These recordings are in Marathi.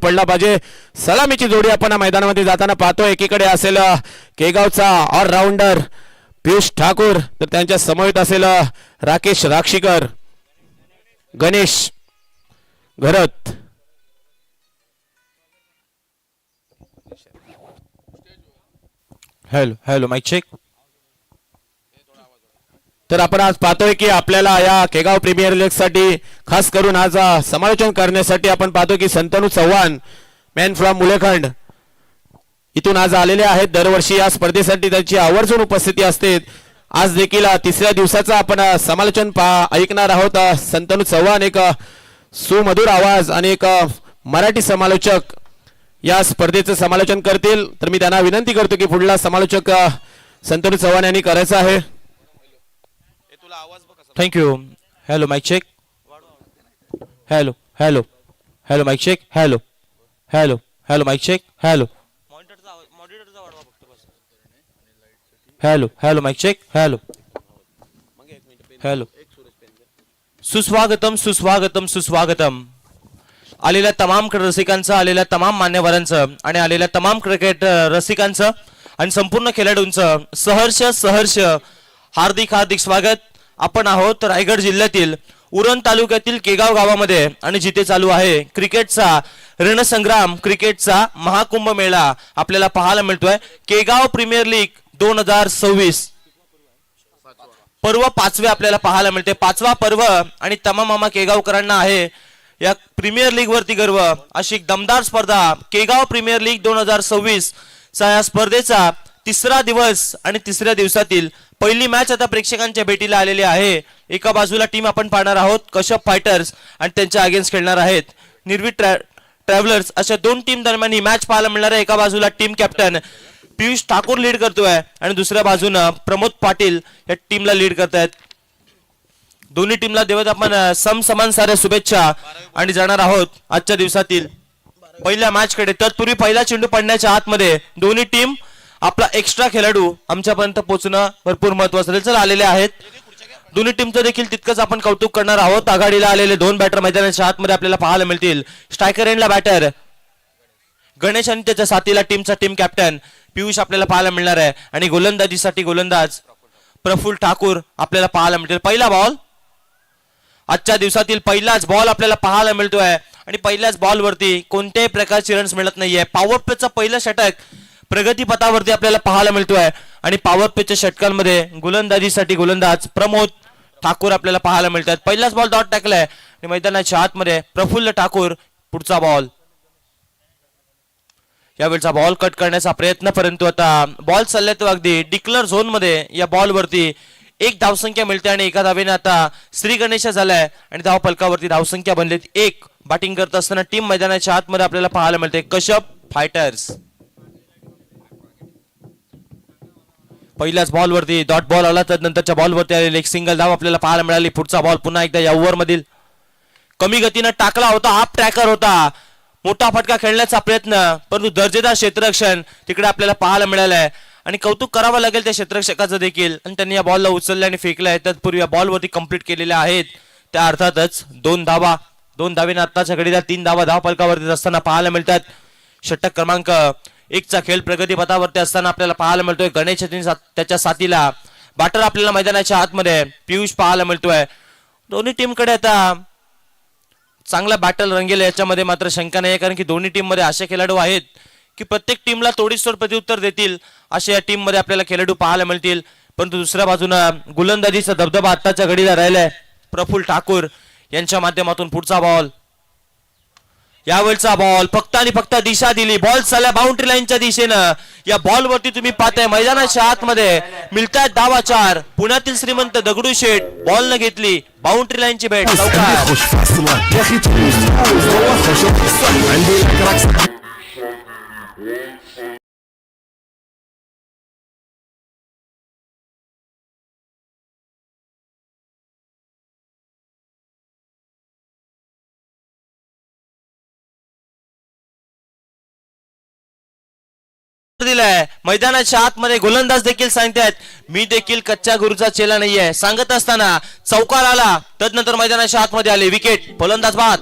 पडला पाहिजे। सलामीची जोडी आपण मैदानामध्ये जाताना पाहतो। एकीकडे असेल केगावचा ऑलराऊंडर पियुष ठाकूर, तर त्यांच्या समवेत असेल Rakesh Rakshikar, Ganesh Gharat. Hello hello mike check. तर आपण आज पाहतोय की आपल्याला या केगाव प्रीमियर लीग साठी खास करून आज समालोचन करण्यासाठी आपण पाहतो की संतनू चव्हाण मॅन फ्रॉम मुलेखंड इथून आज आलेले आहेत। दरवर्षी या स्पर्धेसाठी त्यांची आवर्जून उपस्थिती असते। आज देखील तिसऱ्या दिवसाचा आपण समालोचन ऐकणार आहोत। संतनू चव्हाण एक सुमधुर आवाज आणि एक मराठी समालोचक या स्पर्धेचं समालोचन करतील। तर मी त्यांना विनंती करतो की पुढला समालोचक संतनू चव्हाण यांनी करायचं आहे। Thank you. Hello mike check. Hello hello hello mike check. Hello hello hello mike check. Hello hello hello mike check. Hello hello सुस्वागतम सुस्वागतम सुस्वागतम। आलेल्या तमाम रसिकांचं, आलेल्या तमाम मान्यवरांचं आणि आलेल्या तमाम क्रिकेट रसिकांचं आणि संपूर्ण खेळाडूंचं सहर्ष सहर्ष हार्दिक हार्दिक स्वागत। आपण आहोत रायगड जिल्ह्यातील उरण तालुक्यातील केगाव गावामध्ये आणि जिथे चालू आहे क्रिकेटचा रणसंग्राम, क्रिकेटचा महाकुंभ मेळा आपल्याला पाहायला मिळतोय। केगाव प्रीमियर लीग 2026 पर्व 5वे आपल्याला पाहायला मिळते। 5वा पर्व आणि तमाम मामा केगावकरांना आहे या प्रीमियर लीग वरती गर्व। अशी एक दमदार स्पर्धा केगाव प्रीमियर लीग 2026 चा या स्पर्धेचा तिसरा दिवस आणि तिसऱ्या दिवसातील पहिली मॅच आता प्रेक्षकांच्या भेटीला आलेली आहे। एका बाजूला टीम आपण पाहणार आहोत कश्यप फायटर्स आणि त्यांच्या अगेन्स्ट खेळणार आहेत निर्वीत ट्रॅव्हलर्स। अशा दोन टीम दरम्यान ही मॅच पाहायला मिळणार आहे। एका बाजूला team captain Piyush Thakur lead करतोय आणि दुसऱ्या बाजूने प्रमोद पाटील या टीमला लीड करतायत। दोन्ही टीमला देवत आपण समान साऱ्या शुभेच्छा आणि जाणार आहोत आजच्या दिवसातील पहिल्या मॅच कडे। तत्पूर्वी पहिला चेंडू पडण्याच्या आतमध्ये दोन्ही टीम आपला एक्स्ट्रा खेळाडू आमच्यापर्यंत पोहोचणं भरपूर महत्त्वाचं असेल। चला आलेले आहेत दोन्ही टीमचं देखील तितकंच आपण कौतुक करणार आहोत। आघाडीला आलेले दोन बॅटर मैदानाच्या आतमध्ये आपल्याला पाहायला मिळतील। स्ट्रायकर एंडला बॅटर गणेश आणि त्याच्या साथीला टीमचा टीम कॅप्टन पियुष आपल्याला पाहायला मिळणार आहे आणि गोलंदाजीसाठी गोलंदाज प्रफुल्ल ठाकूर आपल्याला पाहायला मिळतील। पहिला बॉल आजच्या दिवसातील पहिलाच बॉल आपल्याला पाहायला मिळतोय आणि पहिल्याच बॉल वरती कोणत्याही प्रकारची रन्स मिळत नाहीये। पॉवर प्लेचं पहिलं षटक प्रगती पथावरती आपल्याला पाहायला मिळतोय आणि पॉवर प्लेच्या षटकांमध्ये गोलंदाजीसाठी गोलंदाज प्रमोद ठाकूर आपल्याला पाहायला मिळतात। पहिलाच बॉल डॉट टाकलाय आणि मैदानाच्या आतमध्ये प्रफुल्ल ठाकूर पुढचा बॉल। यावेळचा बॉल कट करण्याचा प्रयत्न, परंतु आता बॉल चाललाय तो अगदी डिक्लेअर झोन मध्ये। या बॉल वरती एक धावसंख्या मिळते आणि एका धावेने आता श्री गणेश झालाय आणि धाव फलकावरती धावसंख्या बनलेत एक। बॅटिंग करत असताना टीम मैदानाच्या आतमध्ये आपल्याला पाहायला मिळते कश्यप फायटर्स। पहिल्याच बॉल वरती डॉट बॉल आला, तर नंतरच्या बॉल वरती आलेले एक सिंगल धाव आपल्याला पाहायला मिळाली। पुढचा बॉल पुन्हा एकदा या ओव्हर मधील कमी गतीने टाकला होता, हाफ ट्रॅकर होता, मोठा फटका खेळण्याचा प्रयत्न, परंतु दर्जेदार क्षेत्ररक्षण तिकडे आपल्याला पाहायला मिळालंय आणि कौतुक करावं लागेल त्या क्षेत्ररक्षकाचं देखील। आणि त्यांनी या बॉलला उचललं आणि फेकलंय। तत्पूर्वी या बॉल वरती कंप्लीट केलेल्या आहेत त्या अर्थातच दोन धावेने आताच्या घडीला 3 धावा धाव फलकावरती असताना पाहायला मिळतात। षटक क्रमांक 1 चा खेळ प्रगती पथावरती असताना आपल्याला पाहायला मिळतोय गणेश त्याच्या साथीला बॅटर आपल्याला मैदानाच्या आतमध्ये पियुष पाहायला मिळतोय। दोन्ही टीमकडे आता चांगला बॅटल रंगेल याच्यामध्ये मात्र शंका नाही, कारण की दोन्ही टीम मध्ये असे खेळाडू आहेत की प्रत्येक टीमला तोडीसतोड प्रत्युत्तर देतील अशा या टीम मध्ये आपल्याला खेळाडू पाहायला मिळतील। परंतु दुसऱ्या बाजूने गोलंदाजीचा दबदबा आताच्या घडीला राहिलाय प्रफुल्ल ठाकूर यांच्या माध्यमातून। पुढचा बॉल, यावेळचा बॉल फक्त आणि फक्त दिशा दिली, बॉल चालला बाउंड्री लाईनच्या दिशेनं। या बॉल वरती तुम्ही पाहताय मैदानाच्या आतमध्ये मिळतात धावा 4। पुण्यातील श्रीमंत दगडूशेठ बॉल न घेतली, बाउंड्री लाईनची भेट। दिलाय मैदानाच्या आतमध्ये गोलंदाज देखील सांगतात मी देखील कच्च्या गुरुचा चेला नाहीये। सांगत असताना चौकार आला, तदनंतर मैदानाच्या आतमध्ये आले विकेट, फलंदाज बाद।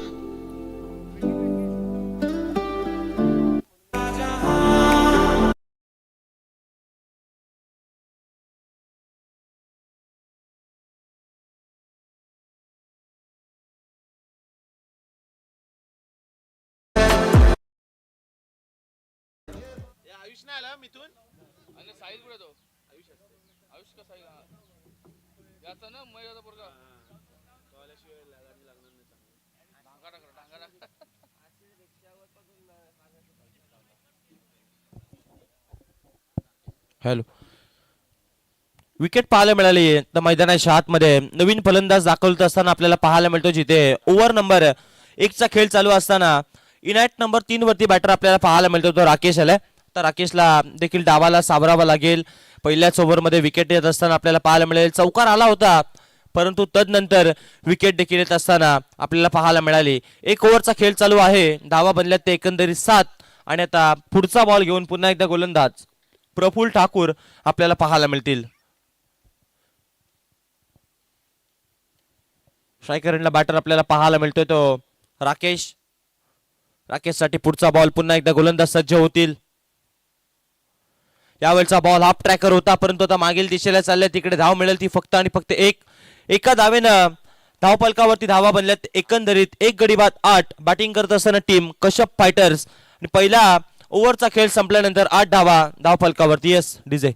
आणि साहिल कुठे तो आयुष का साहिल याचा ना मैदाचा पोरगा डांगा हॅलो. विकेट पाहायला मिळाली तर मैदानाच्या आतमध्ये नवीन फलंदाज दाखवत असताना आपल्याला पाहायला मिळतो, जिथे ओव्हर नंबर 1 चा खेळ चालू असताना इनॅट नंबर 3 वरती बॅटर आपल्याला पाहायला मिळतो तो राकेश आलाय. तर राकेशला देखील डावाला सावरावा लागेल. पहिल्याच ओव्हरमध्ये विकेट येत असताना आपल्याला पाहायला मिळेल. चौकार आला होता, परंतु तदनंतर विकेट देखील येत असताना आपल्याला पाहायला मिळाली. 1 ओव्हरचा खेळ चालू आहे. धावा बनल्यात ते एकंदरीत 7 आणि आता पुढचा बॉल घेऊन पुन्हा एकदा गोलंदाज प्रफुल्ल ठाकूर आपल्याला पाहायला मिळतील. स्ट्रायकर बॅटर आपल्याला पाहायला मिळतोय तो राकेश. राकेशसाठी पुढचा बॉल पुन्हा एकदा गोलंदाज सज्ज होतील. यावेळचा बॉल हाफ ट्रॅकर होता, परंतु आता मागील दिशेला चाललाय. तिकडे धाव मिळेल ती फक्त आणि फक्त एका धावेनं धावफलकावरती धावा बनल्यात एकंदरीत 1 गडी बाद 8. बॅटिंग करत असताना टीम कश्यप फायटर्स आणि पहिला ओव्हरचा खेळ संपल्यानंतर 8 धावा धावफलकावरती. Yes DJ.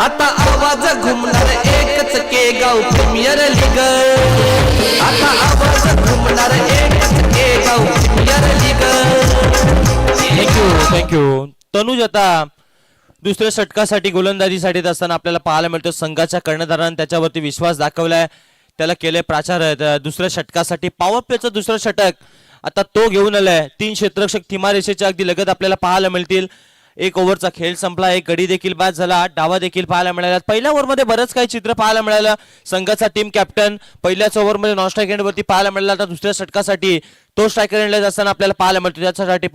आता आवाज घुमणार एकच केगाव प्रीमियर लीग. आता आवाज घुमणार एकच केगाव प्रीमियर लीग. थँक्यू. तनुज आता दुसऱ्या षटकासाठी गोलंदाजीसाठी असताना आपल्याला पाहायला मिळतो संघाच्या कर्णधारांनी त्याच्यावरती विश्वास दाखवलाय. त्याला केले प्राचार्य दुसऱ्या षटकासाठी पॉवर प्लेचं दुसरं षटक आता तो घेऊन आलाय. 3 क्षेत्ररक्षक सीमारेषेच्या अगदी लगत आपल्याला पाहायला मिळतील. 1 ओव्हरचा खेळ संपला. 1 गडी देखील बाद झाला. 8 डावा देखील पाहायला मिळाला. पहिल्या ओव्हरमध्ये बरंच काही चित्र पाहायला मिळालं. संघाचा टीम कॅप्टन पहिल्याच ओव्हरमध्ये नॉन स्ट्राईक एंडवरती पाहायला मिळाला. आता दुसऱ्या षटकासाठी तो स्ट्रायकर एंडला असताना आपल्याला पाहायला मिळतो. त्याच्यासाठी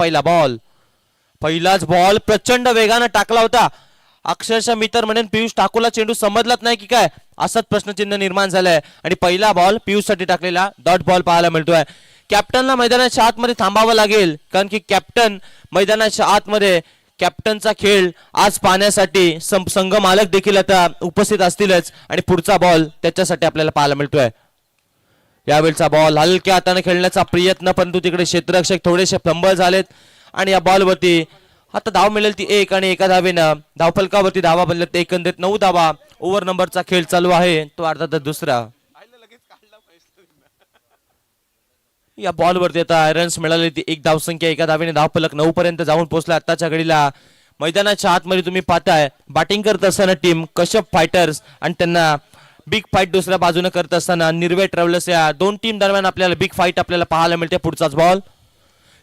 पहिलाच बॉल प्रचंड वेगानं टाकला होता. अक्षरशः मी तर म्हणेन पियुष ठाकूरला चेंडू समजलाच नाही की काय, असाच प्रश्नचिन्ह निर्माण झालंय. आणि पहिला बॉल पियुषसाठी टाकलेला डॉट बॉल पाहायला मिळतोय. कॅप्टनला मैदानाच्या आतमध्ये थांबावं लागेल, कारण की कॅप्टन मैदानाच्या आतमध्ये कॅप्टनचा खेळ आज पाहण्यासाठी संघ मालक देखील आता उपस्थित असतीलच. आणि पुढचा बॉल त्याच्यासाठी आपल्याला पाहायला मिळतोय. यावेळचा बॉल हलक्या हाताने खेळण्याचा प्रयत्न, परंतु तिकडे क्षेत्ररक्षक थोडेसे फंबल झालेत. आणि या बॉलवरती आता धाव मिळेल ती 1 आणि एका धावेनं धावफलकावरती धावा बनल्यात एकंदरीत 9 धावा. ओव्हर नंबरचा खेळ चालू आहे, तो अर्थातच दुसरा. या बॉलवरती आता रन्स मिळाले ती 1 धावसंख्या. एका धावेने धावफलक 9 पर्यंत जाऊन पोहोचला. आताच्या घडीला मैदानाच्या आतमध्ये तुम्ही पाहताय बॅटिंग करत असताना टीम कश्यप फायटर्स आणि त्यांना बिग फाईट दुसऱ्या बाजूने करत असताना निर्वे ट्रॅव्हलर्स या 2 टीम दरम्यान आपल्याला बिग फाईट आपल्याला पाहायला मिळते. पुढचाच बॉल.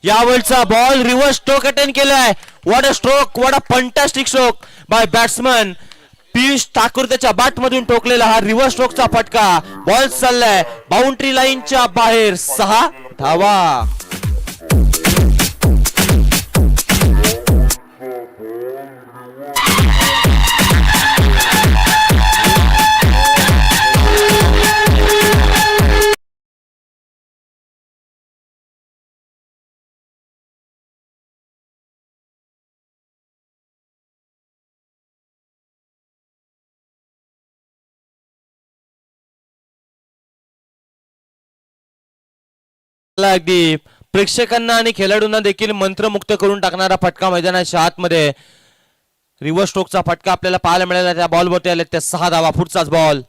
यावेळचा बॉल रिव्हर्स स्ट्रोक अटेंड केलाय. What a stroke, what a fantastic stroke by batsman Piyush Thakur. त्याच्या बॅट मधून टोकलेला हा रिव्हर्स स्ट्रोकचा फटका. बॉल चाललाय बाउंड्री लाईनच्या बाहेर. 6 धावा. अगदी प्रेक्षकांना आणि खेळाडूंना देखील मंत्रमुक्त करून टाकणारा फटका मैदानाच्या आतमध्ये. रिव्हर्स स्ट्रोकचा फटका आपल्याला पाहायला मिळाला. त्या बॉलवरती आले त्या 6 धावा. पुढचाच बॉल.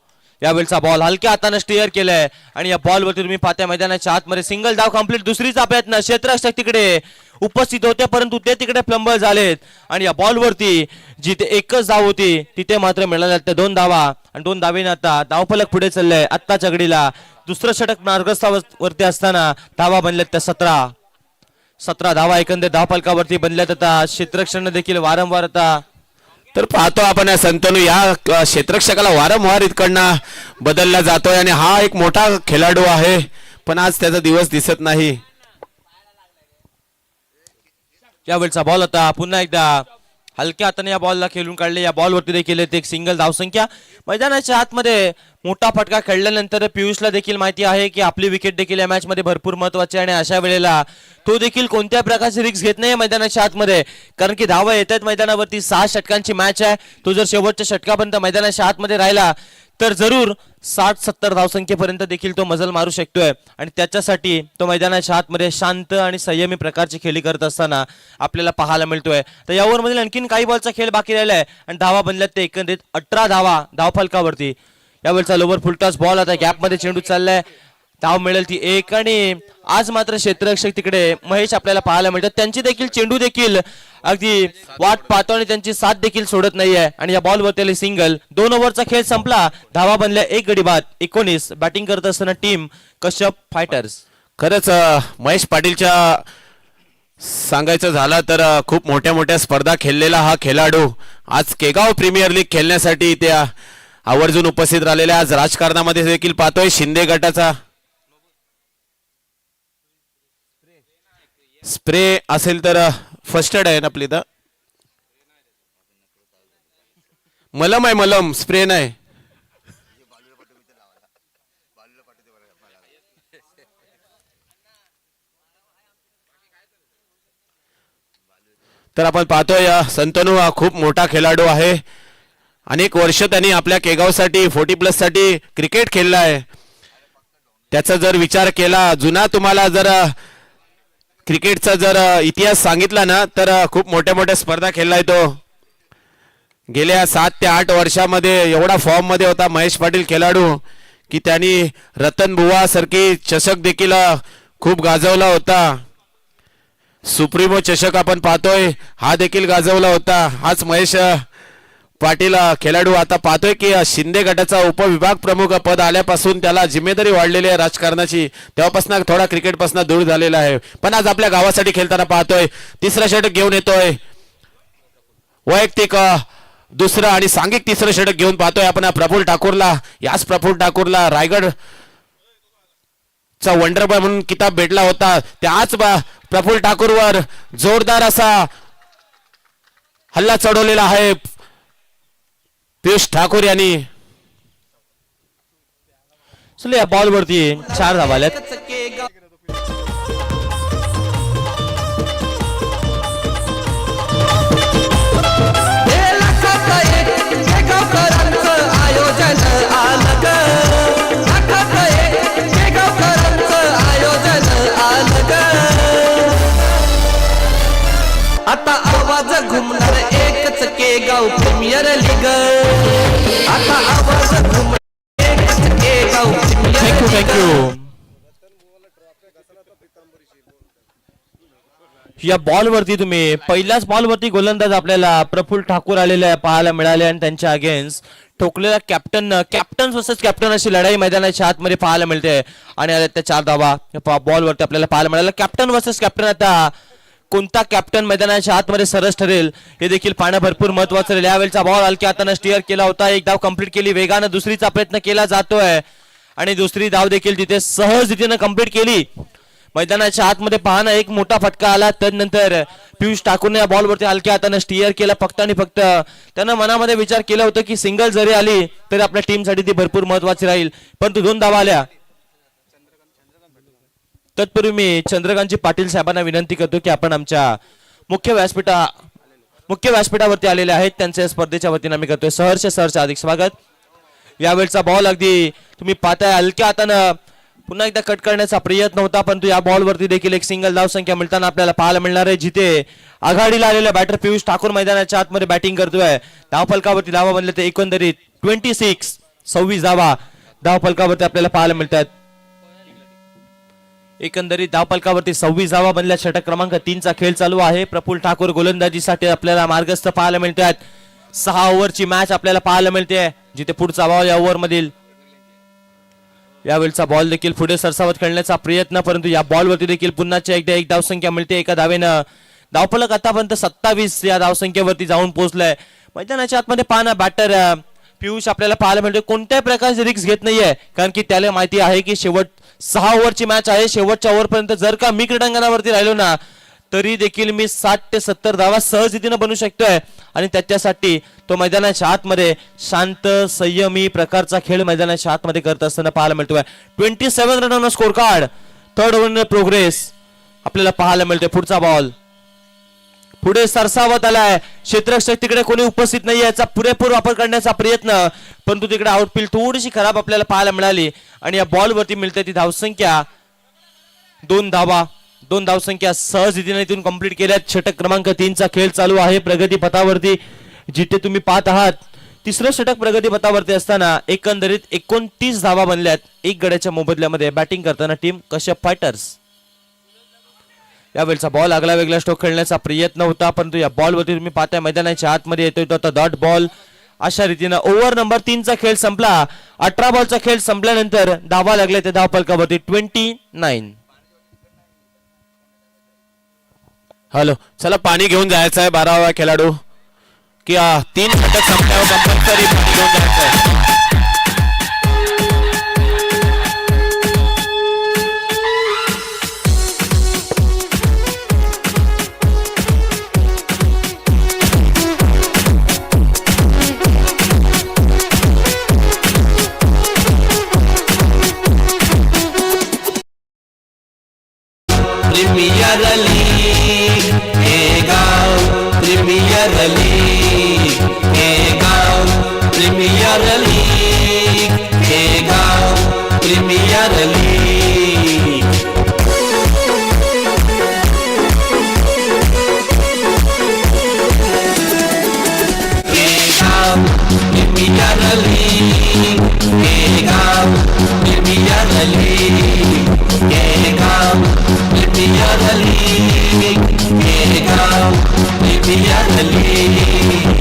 यावेळचा बॉल हलक्या हाताने स्टीअर केलाय आणि या बॉलवरती तुम्ही पाहताय मैदानाच्या आतमध्ये सिंगल धाव कंप्लीट. दुसरीचा प्रयत्न. क्षेत्ररक्षक तिकडे उपस्थित होते, परंतु ते तिकडे फ्लंबल झालेत. आणि या बॉलवरती जिथे एकच धाव होती तिथे मात्र मिळाल्या त्या 2 धावा. आणि 2 धावेने आता धावफलक पुढे चाललंय. आत्ताच्या घडीला दुसरं षटक मार्गस्थावरती असताना धावा बनल्यात त्या 17 धावा एकंदर धावफलकावरती बनल्यात. आता क्षेत्ररक्षण देखील वारंवार आता तर पाहतो आपण या संतनू या क्षेत्ररक्षकाला वारंवार इकडनं बदलला जातोय आणि हा एक मोठा खेळाडू आहे. पण आज त्याचा दिवस दिसत नाही. यावेळचा बॉल आता पुन्हा एकदा हलक्या हाताने या बॉलला खेळून काढले. या बॉलवरती देखील एक सिंगल धावसंख्या. मैदानाच्या आतमध्ये मोठा फटका खेळल्यानंतर पियुषला देखील माहिती आहे की आपली विकेट देखील या मॅच मध्ये भरपूर महत्वाची आहे आणि अशा वेळेला तो देखील कोणत्या प्रकारची रिस्क घेत नाही मैदानाच्या आतमध्ये, कारण की धावा येत आहेत मैदानावरती. 6 षटकांची मॅच आहे. तो जर शेवटच्या षटकापर्यंत मैदानाच्या आतमध्ये राहिला तर जरूर 60-70 धावसंख्येपर्यंत देखील तो मजल मारू शकतोय आणि त्याच्यासाठी तो मैदानाच्या आतमध्ये शांत आणि संयमी प्रकारची खेळी करत असताना आपल्याला पाहायला मिळतोय. तर या ओव्हरमधील आणखीन काही बॉलचा खेळ बाकी राहिला आहे आणि धावा बनल्यात ते एकंदरीत 18 धावा धावफलकावरती. यावेळचा लोवर फुलटॉस बॉल आता गॅपमध्ये चेंडू चाललाय. धाव मिळेल ती 1 आणि आज मात्र क्षेत्ररक्षक तिकडे महेश आपल्याला पाहायला मिळतात. त्यांची देखील चेंडू देखील अगदी वाट पाहतो आणि त्यांची साथ देखील सोडत नाहीये आणि या बॉलवरती सिंगल. 2 ओव्हरचा खेळ संपला. धावा बनल्या 1 गडी बाद 19. बॅटिंग करत असताना टीम कश्यप फायटर्स. खरंच महेश पाटीलच्या सांगायचं झालं तर खूप मोठ्या मोठ्या स्पर्धा खेळलेला हा खेळाडू आज केगाव प्रीमियर लीग खेळण्यासाठी त्या आवर्जून उपस्थित राहिलेल्या. आज राजकारणामध्ये देखील पाहतोय शिंदे गटाचा स्प्रे असेल तर फर्स्ट एड आहे ना आपली. तर मलम आहे, मलम, स्प्रे नाही. तर आपण पाहतोय संतनू हा खूप मोठा खेळाडू आहे. अनेक वर्ष त्यांनी आपल्या केगावसाठी 40+ साठी क्रिकेट खेळला आहे. त्याचा जर विचार केला, जुना तुम्हाला जर क्रिकेटचा जर इतिहास सांगितला ना तर खूप मोठ्या मोठ्या स्पर्धा खेळलाय तो. गेल्या 7 ते 8 वर्षामध्ये एवढा फॉर्म मध्ये होता महेश पाटील खेळाडू की त्यांनी रतन बुवा सारखी चषक देखील खूप गाजवला होता. सुप्रीमो चषक आपण पाहतोय हा देखील गाजवला होता. हाच महेश पाटील खेळाडू आता पाहतोय की शिंदे गटाचा उपविभाग प्रमुख पद आल्यापासून त्याला जिम्मेदारी वाढलेली आहे राजकारणाची. तेव्हापासून थोडा क्रिकेटपासून दूर झालेला आहे, पण आज आपल्या गावासाठी खेळताना पाहतोय. 3रं षटक घेऊन येतोय. वैयक्तिक 2रं आणि सांघिक 3रं षटक घेऊन पाहतोय आपण प्रफुल्ल ठाकूरला. याच प्रफुल्ल ठाकूरला रायगड चा वंडर बॉय म्हणून किताब भेटला होता. त्याच प्रफुल्ल ठाकूरवर जोरदार असा हल्ला चढवलेला आहे पियुष ठाकूर यांनी. चला या बॉलवरती 4 धावा आल्यात. आयोजन आलं ग. आयोजन आलं ग. आता आवाज घुमणार एकच केगाव प्रीमियर लीग. आता आवाज घुमणार एकच केगाव प्रीमियर लीग. थँक्यू. या बॉलवरती तुम्ही पहिल्याच बॉलवरती गोलंदाज आपल्याला प्रफुल्ल ठाकूर आलेले पाहायला मिळाले आणि त्यांच्या अगेन्स्ट ठोकलेला कॅप्टन वर्सेस कॅप्टन अशी लढाई मैदानाच्या आतमध्ये पाहायला मिळते आणि आल्या त्या 4 धावा बॉलवरती आपल्याला पाहायला मिळाला. Captain versus captain. आता कोणता कॅप्टन मैदानाच्या आतमध्ये सरस ठरेल हे देखील पाहणं भरपूर महत्वाचं राहील. यावेळचा बॉल हलक्या हाताने स्टिअर केला होता. 1 धाव कंप्लीट केली. वेगानं दुसरीचा प्रयत्न केला जातोय आणि दुसरी धाव देखील तिथे सहज रीतीने कंप्लीट केली. मैदानाच्या आतमध्ये पाहणं एक मोठा फटका आला. त्यानंतर पियुष ठाकूरने या बॉलवरती हलक्या हाताने स्टिअर केला फक्त आणि फक्त. त्यानं मनामध्ये विचार केला होता की सिंगल जरी आली तरी आपल्या टीमसाठी ती भरपूर महत्वाची राहील, परंतु 2 धावा आल्या. तत्पूर्वी मी चंद्रकांतजी पाटील साहेबांना विनंती करतो की आपण आमच्या मुख्य व्यासपीठावरती आलेले आहेत त्यांच्या स्पर्धेच्या वतीने आम्ही करतोय सहर्ष अधिक स्वागत. यावेळचा बॉल अगदी तुम्ही पाहताय हलक्या हातानं पुन्हा एकदा कट करण्याचा प्रयत्न होता, परंतु या बॉलवरती देखील एक सिंगल धाव संख्या मिळताना आपल्याला पाहायला मिळणार आहे. जिथे आघाडीला आलेला बॅटर पियुष ठाकूर मैदानाच्या आतमध्ये बॅटिंग करतोय. धावफलकावरती धावा बनले ते एकंदरीत 26 धावा धावफलकावरती आपल्याला पाहायला मिळतात. एकंदरीत धावफलकावरती 26 धावा बनल्या. षटक क्रमांक 3चा खेळ चालू आहे. प्रफुल्ल ठाकूर गोलंदाजीसाठी आपल्याला मार्गस्थ पाहायला मिळतात. 6 ओव्हरची मॅच आपल्याला पाहायला मिळते जिथे पुढचा बॉल या ओव्हर मधील यावेळचा बॉल देखील पुढे सरसावत खेळण्याचा प्रयत्न, परंतु या बॉलवरती देखील पुन्हा एकदा 1 धावसंख्या मिळते. एका धावेनं धावफलक आतापर्यंत 27 या धावसंख्येवरती जाऊन पोहोचलाय. मैदानाच्या आतमध्ये पाहणं बॅटर पियुष आपल्याला पाहायला मिळतो कोणत्याही प्रकारची रिस्क घेत नाहीये, कारण की त्याला माहिती आहे की 6 ओव्हरची मॅच आहे. शेवटच्या ओव्हरपर्यंत जर का मी क्रीडांगणावरती राहिलो ना तरी देखील मी 60 ते 70 धावा सहजरीतीने बनवू शकतोय आणि त्याच्यासाठी तो मैदानाच्या आतमध्ये शांत संयमी प्रकारचा खेळ मैदानाच्या आतमध्ये करत असताना पाहायला मिळतोय. 27 run score card. Third over progress आपल्याला पाहायला मिळतोय. पुढचा बॉल पुढे सरसावत आलाय. क्षेत्ररक्षक तिकडे कोणी उपस्थित नाही याचा पुरेपूर वापर करण्याचा प्रयत्न, परंतु तिकडे आउटफील्ड थोडीशी खराब आपल्याला पाहायला मिळाली आणि या बॉलवरती मिळते ती धावसंख्या 2 धावा. 2 धावसंख्या सहज रीतीने इथून कंप्लीट केल्यात. षटक क्रमांक 3 चा खेळ चालू आहे प्रगती पथावरती. जिथे तुम्ही पाहत आहात तिसरं षटक प्रगती पथावरती असताना एकंदरीत 29 धावा बनल्यात 1 गड्याच्या मोबदल्यामध्ये. बॅटिंग करताना टीम कश्यप फायटर्स. यावेळचा बॉल आगला वेगळा स्ट्रोक खेळण्याचा प्रयत्न होता, परंतु या बॉलवरती तुम्ही पाहताय मैदानाच्या आतमध्ये येतोय तो आता डॉट बॉल. अशा रीतीनं ओव्हर नंबर 3 चा खेळ संपला. 18 बॉलचा खेळ संपल्यानंतर धावा लागल्या त्या धाव फलकावरती 29. हॅलो, चला पाणी घेऊन जायचं आहे 12वा खेळाडू की 3 षटक संपल्यावर कंपल्सरी पाणी घेऊन जायचं आहे. प्रीमियर लीग हे गाव, प्रीमियर लीग हे गाव, प्रीमियर लीग हे गाव, प्रीमियर लीग. हे गाव प्रीमियर लीग हे गाव, प्रीमियर लीग हे गाव, प्रीमियर लीग हे गाव, प्रीमियर लीग.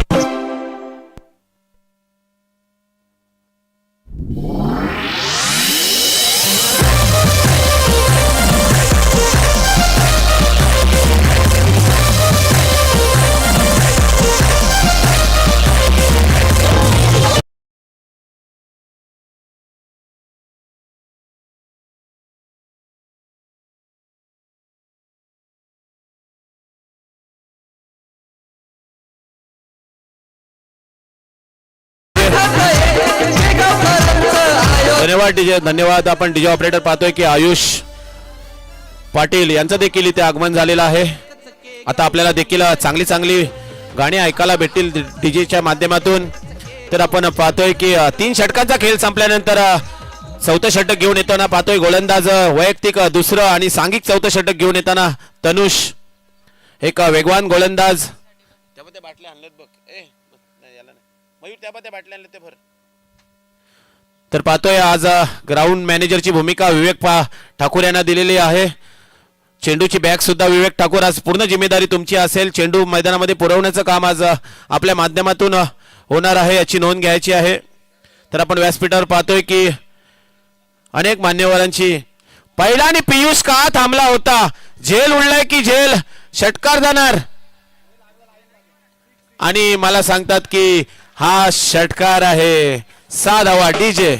धन्यवाद डीजे, धन्यवाद. आपण डीजे ऑपरेटर पाहतोय की आयुष पाटील यांचं देखील इथे आगमन झालेलं आहे. आता आपल्याला देखील चांगली चांगली गाणी ऐकायला भेटतील डीजेच्या माध्यमातून. तर आपण पाहतोय की 3 षटकांचा खेळ संपल्यानंतर 4थं षटक घेऊन येताना पाहतोय गोलंदाज वैयक्तिक 2रं आणि सांघिक 4थं षटक घेऊन येताना तनुष एक वेगवान गोलंदाज. त्यामध्ये बाटल्या आणल्यात बघ. याला नाही मयूर, त्यामध्ये बाटल्या आणल्यात ते भर. तर पाहतोय आज ग्राउंड मॅनेजरची भूमिका विवेक ठाकूर यांना दिलेली आहे. चेंडूची बॅग सुद्धा विवेक ठाकूर, आज पूर्ण जिम्मेदारी तुमची असेल. चेंडू मैदानामध्ये पुरवण्याचं काम आज आपल्या माध्यमातून होणार आहे, याची नोंद घ्यायची आहे. तर आपण व्यासपीठावर पाहतोय की अनेक मान्यवरांची पहिला आणि पियुष का थांबला होता. झेल उडलाय की झेल षटकार जाणार, आणि मला सांगतात की हा षटकार आहे. 6 धावा डीजे.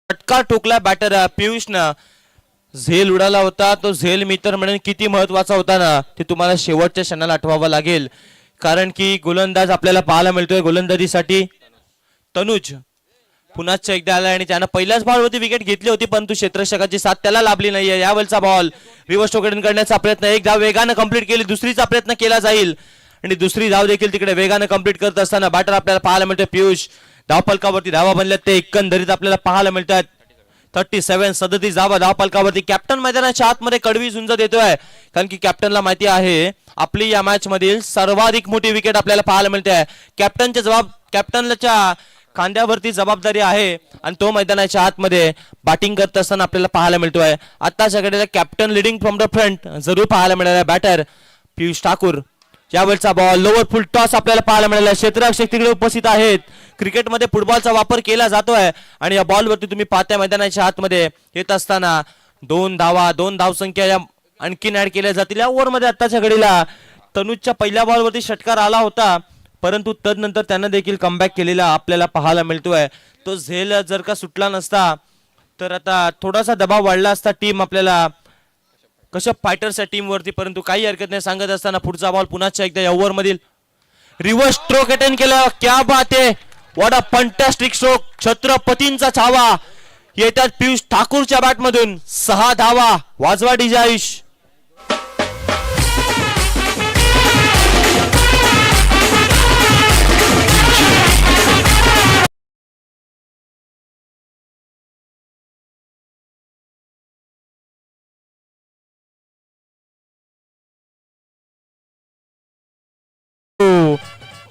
षटकार ठोकला बॅटर पियुषनं. झेल उडाला होता, तो झेल मित्र म्हणून किती महत्वाचा होता ना ते तुम्हाला शेवटच्या क्षणाला आठवावं लागेल. कारण की गोलंदाज आपल्याला पाहायला मिळतोय गोलंदाजीसाठी तनुज पुन्हा एकदा आला आणि त्यानं पहिल्याच बॉलवरती विकेट घेतली होती, परंतु क्षेत्ररक्षकाची साथ त्याला लाभली नाहीये. यावेळचा बॉल रिव्हर्स स्ट्रोक करण्याचा प्रयत्न, 1 धाव वेगानं कंप्लीट केली, दुसरीचा प्रयत्न केला जाईल आणि दुसरी धाव देखील तिकडे वेगानं कंप्लीट करत असताना बॅटर आपल्याला पाहायला मिळतोय पियुष. धावफलकावरती धावा बनल्यात ते एकंदरीत आपल्याला पाहायला मिळतात 37. 37 धावा धावफलकावरती. कॅप्टन मैदानाच्या आतमध्ये कडवी झुंज देतोय, कारण की कॅप्टनला माहिती आहे आपली या मॅच मधील सर्वाधिक मोठी विकेट आपल्याला पाहायला मिळते. कॅप्टनच्या खांद्यावरती जबाबदारी आहे आणि तो मैदानाच्या आतमध्ये बॅटिंग करत असताना आपल्याला पाहायला मिळतोय. आताच्या घडीला captain leading from the front जरूर पाहायला मिळाला. बॅटर पियुष ठाकूर यावेळचा बॉल लोअर फुल टॉस आपल्याला पाहायला मिळाला. क्षेत्ररक्षक तिकडे उपस्थित आहेत. क्रिकेटमध्ये फुटबॉलचा वापर केला जातोय आणि या बॉलवरती तुम्ही पाहताय मैदानाच्या आतमध्ये येत असताना 2 धावा 2 धावसंख्या या आणखीन ऍड केल्या जातील. या ओव्हरमध्ये आत्ताच्या घडीला तनुजच्या पहिल्या बॉलवरती षटकार आला होता, परंतु तदनंतर त्यानं देखील कमबॅक केलेला आपल्याला पाहायला मिळतोय. तो झेल जर का सुटला नसता तर आता थोडासा दबाव वाढला असता टीम आपल्याला कशा फायटर्सच्या टीम वरती, परंतु काही हरकत नाही. सांगत असताना पुढचा बॉल पुन्हा एकदा या ओव्हर मधील रिव्हर्स स्ट्रोक अटेंड केला. क्या बात आहे, व्हॉट अ फंटॅस्टिक स्ट्रोक. छत्रपतींचा छावा येतात पियुष ठाकूरच्या बॅट मधून. 6 धावा. वाजवा डीजे आयुष.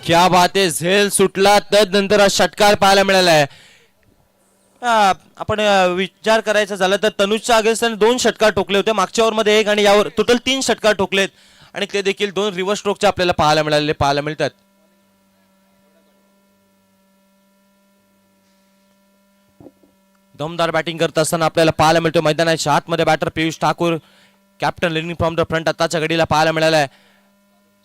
क्या बात आहे, झेल सुटला तदनंतर षटकार पाहायला मिळालाय. आपण विचार करायचा झाला तर तनुजच्या अगेन्स्ट 2 षटकार ठोकले होते. मागच्या ओव्हरमध्ये 1 आणि यावर टोटल 3 षटकार ठोकलेत आणि ते देखील 2 रिव्हर्स स्ट्रोकचे आपल्याला पाहायला मिळतात. दमदार बॅटिंग करत असताना आपल्याला पाहायला मिळतो मैदानाच्या आतमध्ये batter Piyush Thakur, captain leading from the front आताच्या घडीला पाहायला मिळालाय.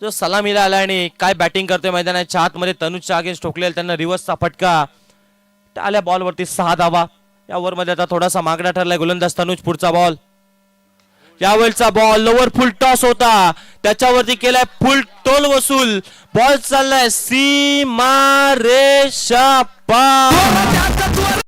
जो सलामीला आला आणि काय बॅटिंग करतोय मैदानाच्या आतमध्ये. तनुजच्या अगेन्स्ट ठोकलेला त्यांना रिव्हर्सचा फटका. आल्या बॉलवरती 6 धावा. या ओव्हरमध्ये आता थोडासा मागणा ठरलाय गोलंदाज तनुज. पुढचा बॉल, यावेळचा बॉल लोअर फुल टॉस होता, त्याच्यावरती केलाय फुल टोल वसूल. बॉल चाललाय सीमा रेषा पार.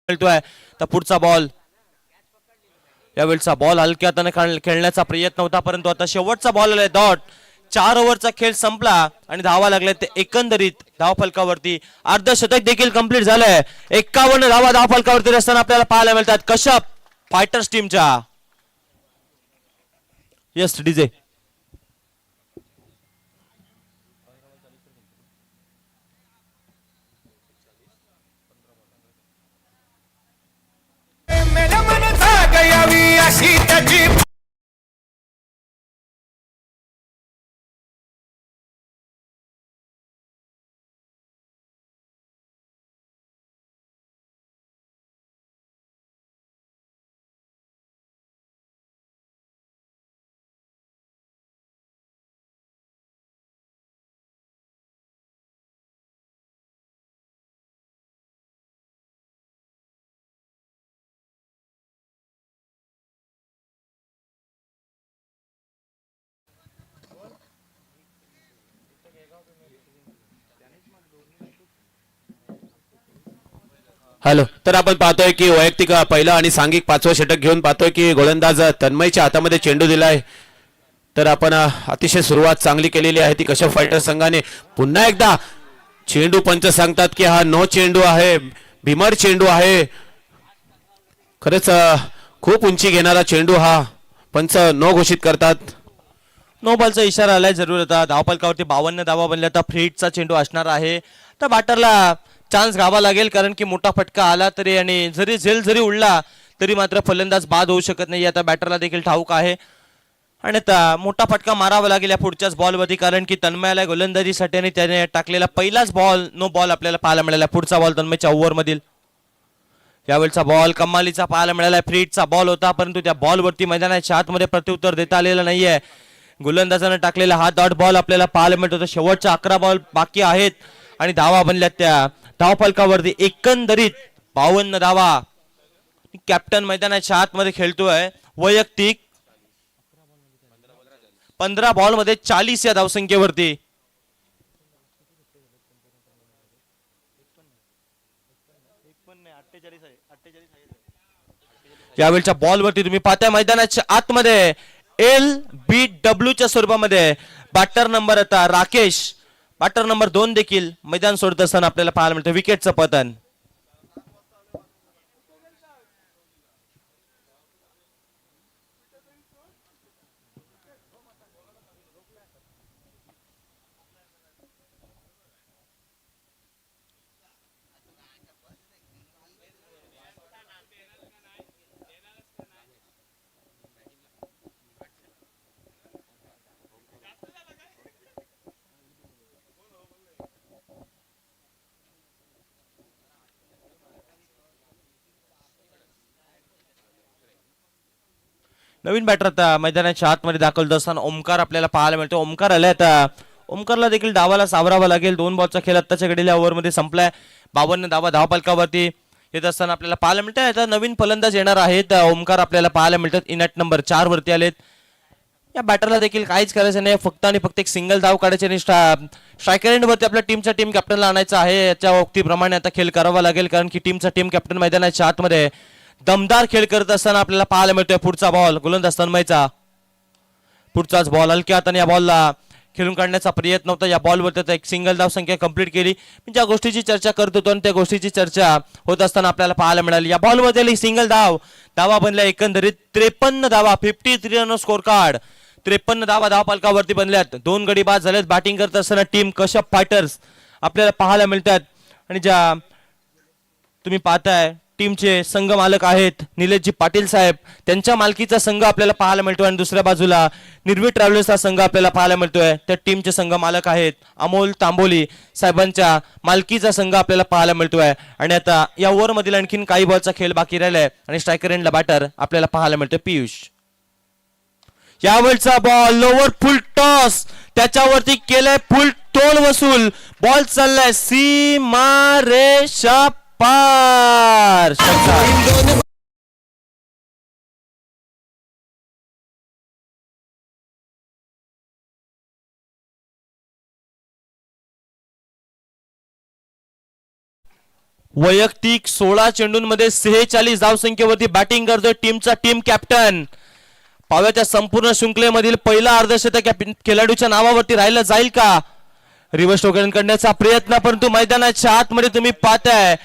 मिळतोय तर पुढचा बॉल, यावेळचा बॉल हलक्या हाताने खेळण्याचा प्रयत्न होता, परंतु आता शेवटचा बॉल आलाय डॉट. 4 ओव्हरचा खेळ संपला आणि धावा लागल्या ते एकंदरीत धावफलकावरती अर्धशतक देखील कंप्लीट झालंय. 51 धावा धावफलकावरती असताना आपल्याला पाहायला मिळतात कश्यप फायटर्स टीमच्या. Yes DJ. हॅलो, तर आपण पाहतोय की वैयक्तिक पहिला आणि सांघिक 5वं षटक घेऊन पाहतोय की गोलंदाज तन्मयच्या हातामध्ये चेंडू दिलाय. तर आपण अतिशय सुरुवात चांगली केलेली आहे ती कश्यप फायटर संघाने. पुन्हा एकदा चेंडू पंच सांगतात की हा नो चेंडू आहे, भीमर चेंडू आहे. खरंच खूप उंची घेणारा चेंडू हा पंच नो घोषित करतात. नो बॉलचा इशारा आलाय. जरूर आता धावफलकावरती 52 धावा बनल्या. आता फ्री हिटचा चेंडू असणार आहे, तर बॅटरला चान्स घ्यावा लागेल, कारण की मोठा फटका आला तरी आणि जरी झेल जरी उडला तरी मात्र फलंदाज बाद होऊ शकत नाही. आता बॅटरला देखील ठाऊक आहे आणि आता मोठा फटका मारावा लागेल या पुढच्याच बॉलवरती, कारण की तन्मयाला गोलंदाजीसाठी आणि त्याने टाकलेला पहिलाच बॉल नो बॉल आपल्याला पाहायला मिळाला. पुढचा बॉल तन्मयच्या ओव्हर मधील यावेळचा बॉल कमालीचा पाहायला मिळाला. फ्री हिटचा बॉल होता, परंतु त्या बॉलवरती मैदानाच्या आतमध्ये प्रत्युत्तर देता आलेलं नाहीये. गोलंदाजाने टाकलेला हा डॉट बॉल आपल्याला पाहायला मिळतो. शेवटच्या 11 बॉल बाकी आहेत आणि धावा बनल्यात त्या धावफलकावरती एकंदरीत 52 धावा. कॅप्टन मैदानाच्या आतमध्ये खेळतोय. वैयक्तिक 15 बॉल मध्ये 40 या धावसंख्येवरती यावेळच्या बॉलवरती तुम्ही पाहताय मैदानाच्या आतमध्ये LBW च्या स्वरूपामध्ये बॅटर नंबर आता राकेश, बॅटर नंबर 2 देखील मैदान सोडत असताना आपल्याला पाहायला मिळतं विकेटचं पतन. नवीन बॅटर आता मैदानाच्या आतमध्ये दाखल होत असताना ओमकार आपल्याला पाहायला मिळतो. ओमकार आलाय आता. ओमकारला देखील डावाला सावरावा लागेल. 2 बॉलचा खेळ आत्ताच्या घडीला ओव्हरमध्ये संपलाय. 52 धावा धावफलकावरती येत असताना आपल्याला पाहायला मिळतं. आता नवीन फलंदाज येणार आहेत. ओमकार आपल्याला पाहायला मिळतात. इनॅट नंबर 4 वरती आलेत. या बॅटरला देखील काहीच करायचं नाही, फक्त आणि फक्त एक सिंगल धाव काढायचे आणि स्ट्रायकर एंड वरती आपल्या टीम कॅप्टनला आणायचं आहे. याच्या उक्तीप्रमाणे आता खेळ करावा लागेल, कारण की टीम कॅप्टन मैदानाच्या आतमध्ये दमदार खेळ करत असताना आपल्याला पाहायला मिळतोय. पुढचा बॉल गोलंदाज तन्मयचा. पुढचाच बॉल हलक्या हाताने या बॉलला खेळून काढण्याचा प्रयत्न होता. या बॉलवरती एक सिंगल धाव संख्या कंप्लीट केली. मी ज्या गोष्टीची चर्चा करत होतो आणि त्या गोष्टीची चर्चा होत असताना आपल्याला पाहायला मिळाली. या बॉलमध्ये सिंगल धावा बनल्या एकंदरीत 53 धावा, 53 रन स्कोर कार्ड. 53 धावा धावफलकावरती बनल्यात. 2 गडी बाद झालेत. बॅटिंग करत असताना टीम कश्यप फायटर्स आपल्याला पाहायला मिळतात. आणि ज्या तुम्ही पाहताय टीमचे संघ मालक आहेत निलेशजी पाटील साहेब, त्यांच्या मालकीचा संघ आपल्याला पाहायला मिळतोय. आणि दुसऱ्या बाजूला निर्वी ट्रॅव्हल्सचा संघ आपल्याला पाहायला मिळतोय. त्या टीमचे संघ मालक आहेत अमोल तांबोली साहेबांच्या मालकीचा संघ आपल्याला पाहायला मिळतोय. आणि आता या ओव्हर मधील आणखीन काही बॉलचा खेळ बाकी राहिलाय आणि स्ट्रायकर एंडला बॅटर आपल्याला पाहायला मिळतोय पियुष. यावेळचा बॉल लोवर फुल टॉस, त्याच्यावरती केलंय फुल तोल वसूल. बॉल चाललाय सीमारेषा पार. वैयक्तिक 16 चेंडूंमध्ये 46 धावसंख्येवरती बॅटिंग करतोय टीम कॅप्टन. पाव्या त्या संपूर्ण शृंखलेमधील पहिला अर्धशतक या खेळाडूच्या नावावरती राहिलं जाईल का? रिव्हर्स टोकन करण्याचा प्रयत्न, परंतु मैदानाच्या आतमध्ये तुम्ही पाहताय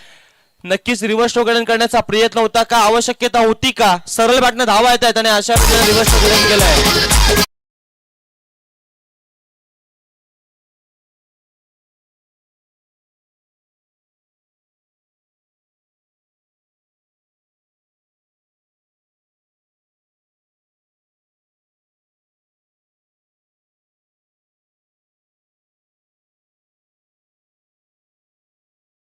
नक्कीच रिव्हर्स टोकन करण्याचा प्रयत्न होता का? आवश्यकता होती का? सरळ बॅटनं धावा येत आहेत आणि अशा प्रकारे रिव्हर्स टोकन केलंय.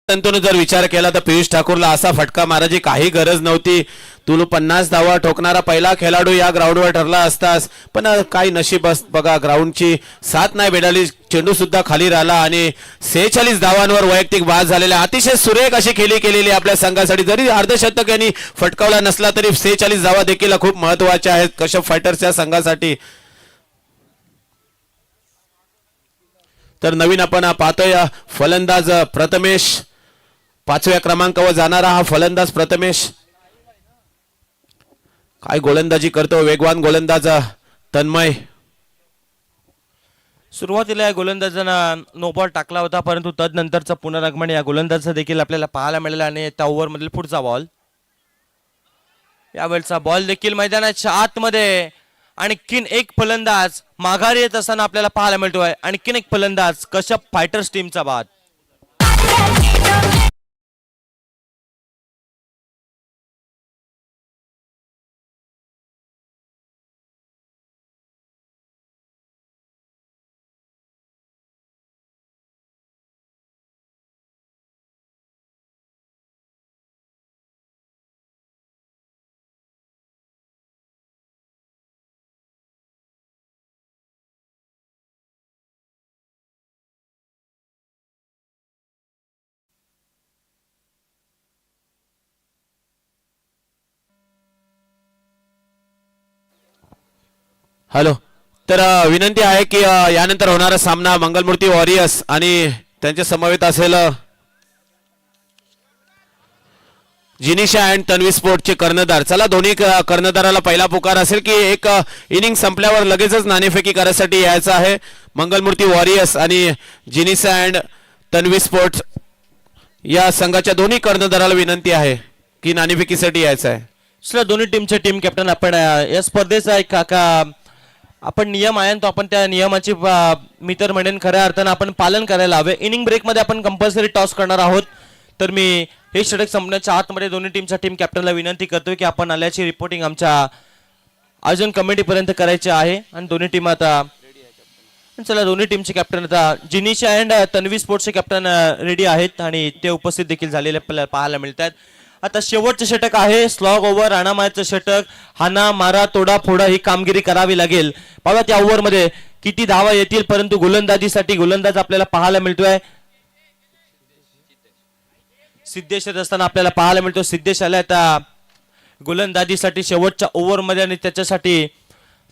तंतून जर विचार केला तर पियुष ठाकूरला असा फटका मारायची काही गरज नव्हती. तू 50 धावा ठोकणारा पहिला खेळाडू या ग्राउंडवर ठरला असतास, पण काही नशीब बघा, ग्राउंडची साथ नाही भेटली. चेंडू सुद्धा खाली राहिला आणि 46 धावांवर वैयक्तिक बाद झालेल्या अतिशय सुरेख अशी खेळी केलेली आपल्या संघासाठी. जरी अर्धशतक यांनी फटकावला नसला तरी 46 धावा देखील खूप महत्वाच्या आहेत कश्यप फायटर्सच्या संघासाठी. तर नवीन आपण पाहतोय फलंदाज प्रथमेश, 5व्या क्रमांकावर जाणारा हा फलंदाज प्रथमेश. काय गोलंदाजी करतो वेगवान गोलंदाज तन्मय. सुरुवातीला या गोलंदाजानं नो बॉल टाकला होता, परंतु तदनंतरचं पुनरागमन या गोलंदाजाचं देखील आपल्याला पाहायला मिळालं. आणि त्या ओव्हर मधील पुढचा बॉल, यावेळचा बॉल देखील मैदानाच्या आतमध्ये. आणखीन एक फलंदाज माघारी येत असताना आपल्याला पाहायला मिळतोय. आणखीन एक फलंदाज कश्यप फायटर्स टीमचा बाद. हॅलो, तर विनंती आहे की यानंतर होणारा सामना मंगलमूर्ती वॉरियर्स आणि त्यांच्या समवेत असेल जिनिशा अँड तन्वी स्पोर्टचे कर्णधार. चला दोन्ही कर्णधाराला पहिला पुकार असेल की एक इनिंग संपल्यावर लगेचच नाणेफेकी करायसाठी यायचं आहे. मंगलमूर्ती वॉरियर्स आणि जिनिशा अँड तन्वी स्पोर्ट्स या संघाच्या दोन्ही कर्णधाराला विनंती आहे की नाणेफेकीसाठी यायचं आहे. चला दोन्ही टीमचे टीम कॅप्टन आपण या स्पर्धेचा एक आपण नियम आहे तो आपण त्या नियमाची मी तर म्हणेन खऱ्या अर्थानं आपण पालन करायला हवे. इनिंग ब्रेकमध्ये आपण कंपल्सरी टॉस करणार आहोत. तर मी हे षटक संपण्याच्या आतमध्ये दोन्ही टीमच्या टीम कॅप्टनला विनंती करतोय की आपण आल्याची रिपोर्टिंग आमच्या आयोजन कमिटीपर्यंत करायची आहे. आणि दोन्ही टीम आता चला दोन्ही टीमचे कॅप्टन आता जिनिशा अँड तन्वी स्पोर्ट्सचे कॅप्टन रेडी आहेत आणि ते उपस्थित देखील झालेले आपल्याला पाहायला मिळतात. आता शेवटचे षटक आहे स्लॉग ओव्हर राणामायाचं षटक. हाना मारा तोडा फोडा ही कामगिरी करावी लागेल. पाहूया त्या ओव्हरमध्ये किती धावा येतील. परंतु गोलंदाजीसाठी गोलंदाज आपल्याला पाहायला मिळतोय सिद्धेश येत असताना आपल्याला पाहायला मिळतो. सिद्धेश आलाय आता गोलंदाजीसाठी शेवटच्या ओव्हरमध्ये आणि त्याच्यासाठी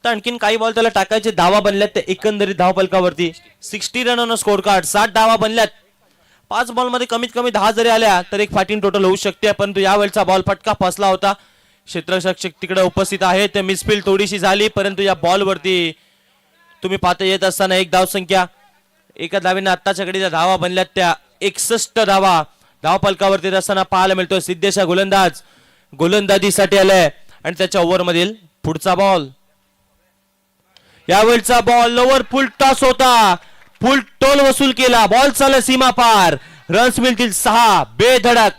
तर आणखीन काही बॉल त्याला टाकायचे. धावा बनल्यात त्या एकंदरीत धावफलकावरती 60 रन ऑन स्कोर कार्ड. 60 धावा बनल्यात. 5 बॉल मध्ये कमीत कमी 10 जरी आल्या तर एक फायटिंग टोटल होऊ शकते. परंतु यावेळचा बॉल फटका फसला होता. क्षेत्ररक्षक तिकडे उपस्थित आहे. ते मिसफील्ड थोडीशी झाली परंतु या बॉलवरती तुम्ही पाहता येत असताना एक धाव संख्या एका धावेने आत्ताच्या घडीच्या धावा बनल्यात त्या 61 धावा धावफलकावरती असताना पाहायला मिळतोय. सिद्धेशा गोलंदाज गोलंदाजीसाठी आलाय आणि त्याच्या ओव्हर मधील पुढचा बॉल यावेळचा बॉल लोवर फुल टॉस होता. फुल टोल वसूल केला. बॉल चालला सीमा पार. रन्स मिळतील 6 बेधडक.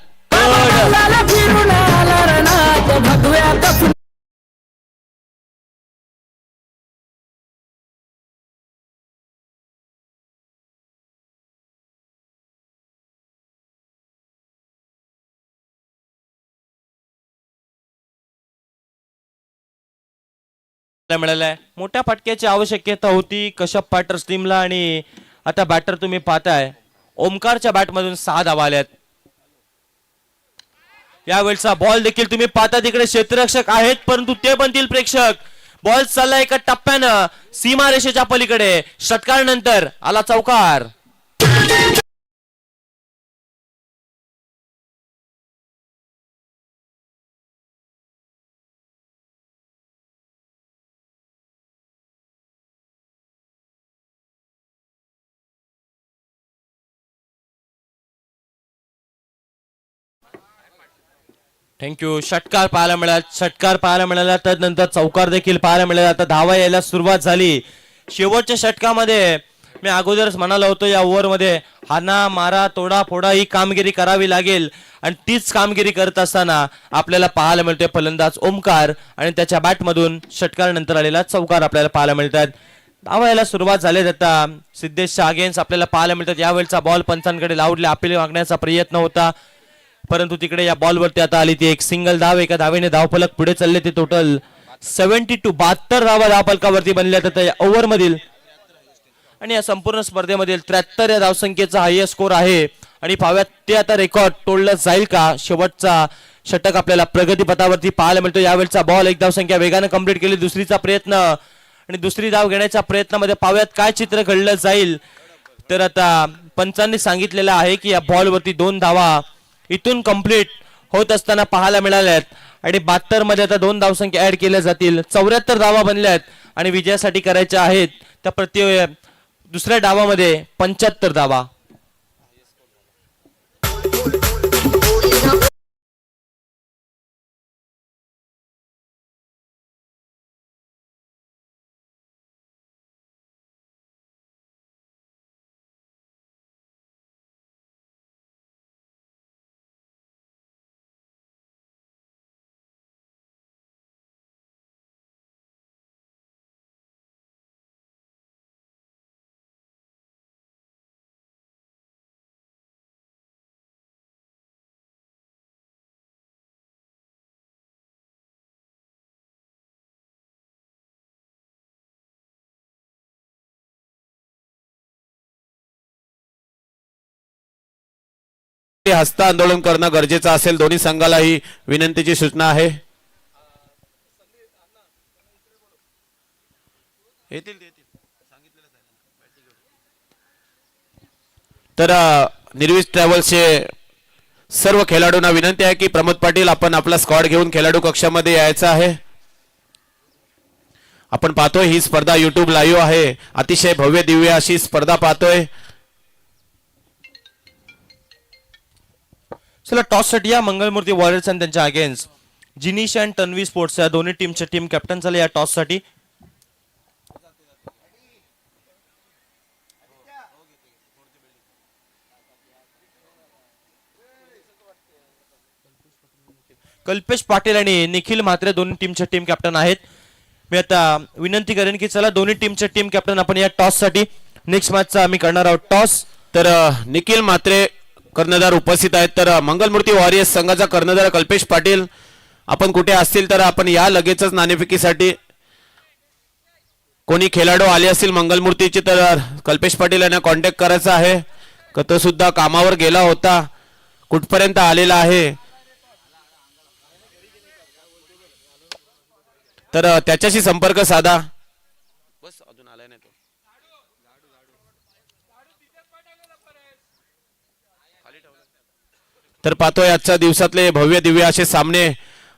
मिळालाय. मोठ्या फटक्याची आवश्यकता होती कश्यप पाटर टीमला आणि आता बॅटर तुम्ही पाहताय ओमकारच्या बॅटमधून 6 धावा आल्यात. यावेळचा बॉल देखील तुम्ही पाहता तिकडे क्षेत्ररक्षक आहेत परंतु ते बनतील प्रेक्षक. बॉल चालला एका टप्प्यानं सीमा रेषेच्या पलीकडे. षटकार नंतर आला चौकार. थँक्यू. षटकार पाहायला मिळाला. षटकार पाहायला मिळाला त्यानंतर चौकार देखील पाहायला मिळाला. आता धावा यायला सुरुवात झाली. शेवटच्या षटकामध्ये मी अगोदरच म्हणालो होतो या ओव्हरमध्ये हाना मारा तोडा फोडा ही कामगिरी करावी लागेल आणि तीच कामगिरी करत असताना आपल्याला पाहायला मिळतोय फलंदाज ओमकार आणि त्याच्या बॅटमधून षटकार नंतर आलेला चौकार आपल्याला पाहायला मिळतात. धावा यायला सुरुवात झाली. आता सिद्धेशच्या अगेन्स्ट आपल्याला पाहायला मिळतात. यावेळचा बॉल पंचांकडे लावले अपील मागण्याचा प्रयत्न होता परंतु तिकडे या बॉलवरती आता आली ती एक सिंगल धाव. एका धावेने धावफलक पुढे चालले. ते टोटल 72 धावा धावफलकावरती बनल्या तर या ओव्हर मधील आणि या संपूर्ण स्पर्धेमधील 73 या धावसंख्येचा हायएस्ट स्कोर आहे. आणि पाहाव्यात ते आता रेकॉर्ड तोडलं जाईल का. शेवटचा षटक आपल्याला प्रगतीपथावरती पाहायला मिळतो. यावेळचा बॉल एक धावसंख्या वेगाने कंप्लीट केली. दुसरीचा प्रयत्न आणि दुसरी धाव घेण्याच्या प्रयत्नामध्ये पाहाव्यात काय चित्र घडलं जाईल. तर आता पंचांनी सांगितलेलं आहे की या बॉलवरती 2 धावा इथून कंप्लीट होत असताना पाहायला मिळाल्यात आणि 72 मध्ये आता 2 धावसंख्या ऍड केल्या जातील. 74 धावा बनल्यात आणि विजयासाठी करायच्या आहेत त्या प्रति दुसऱ्या डावामध्ये 75 धावा. हस्त आंदोलन करणं गरजेचं असेल. दोन्ही संघाला ही विनंतीची सूचना आहे. तर निर्विश ट्रॅव्हल्सचे सर्व खेळाडूंना विनंती आहे की प्रमोद पाटील आपण आपला स्क्वॉड घेऊन खेळाडू कक्षामध्ये यायचं आहे. आपण पाहतोय ही स्पर्धा YouTube लाईव्ह आहे. अतिशय भव्य दिव्य अशी स्पर्धा पाहतोय. चला टॉस साठी या मंगलमूर्ती वॉरियर्स आणि त्यांच्या अगेन्स्ट जिनिश अँड तन्वी स्पोर्ट्स या दोन्ही टीमच्या टीम कॅप्टन झाले या टॉस साठी. कल्पेश पाटील आणि निखिल म्हात्रे दोन्ही टीमच्या टीम कॅप्टन आहेत. मी आता विनंती करेन की चला दोन्ही टीमच्या टीम कॅप्टन आपण या टॉस साठी नेक्स्ट मॅचचा आम्ही करणार आहोत टॉस. तर निखिल म्हात्रे कर्णधार उपस्थित आहेत. तर मंगलमूर्ती वॉरियर्स संघाचा कर्णधार कल्पेश पाटील आपण कुठे असतील तर आपण या लगेचच नाणेफेकीसाठी कोणी खेळाडू आले असतील मंगलमूर्तीचे तर कल्पेश पाटील यांना कॉन्टॅक्ट करायचा आहे. तो सुद्धा कामावर गेला होता, कुठपर्यंत आलेला आहे तर त्याच्याशी संपर्क साधा. बस अजून आलाय नाही तो. तर पाहतोय आजच्या दिवसातले भव्य दिव्य असे सामने.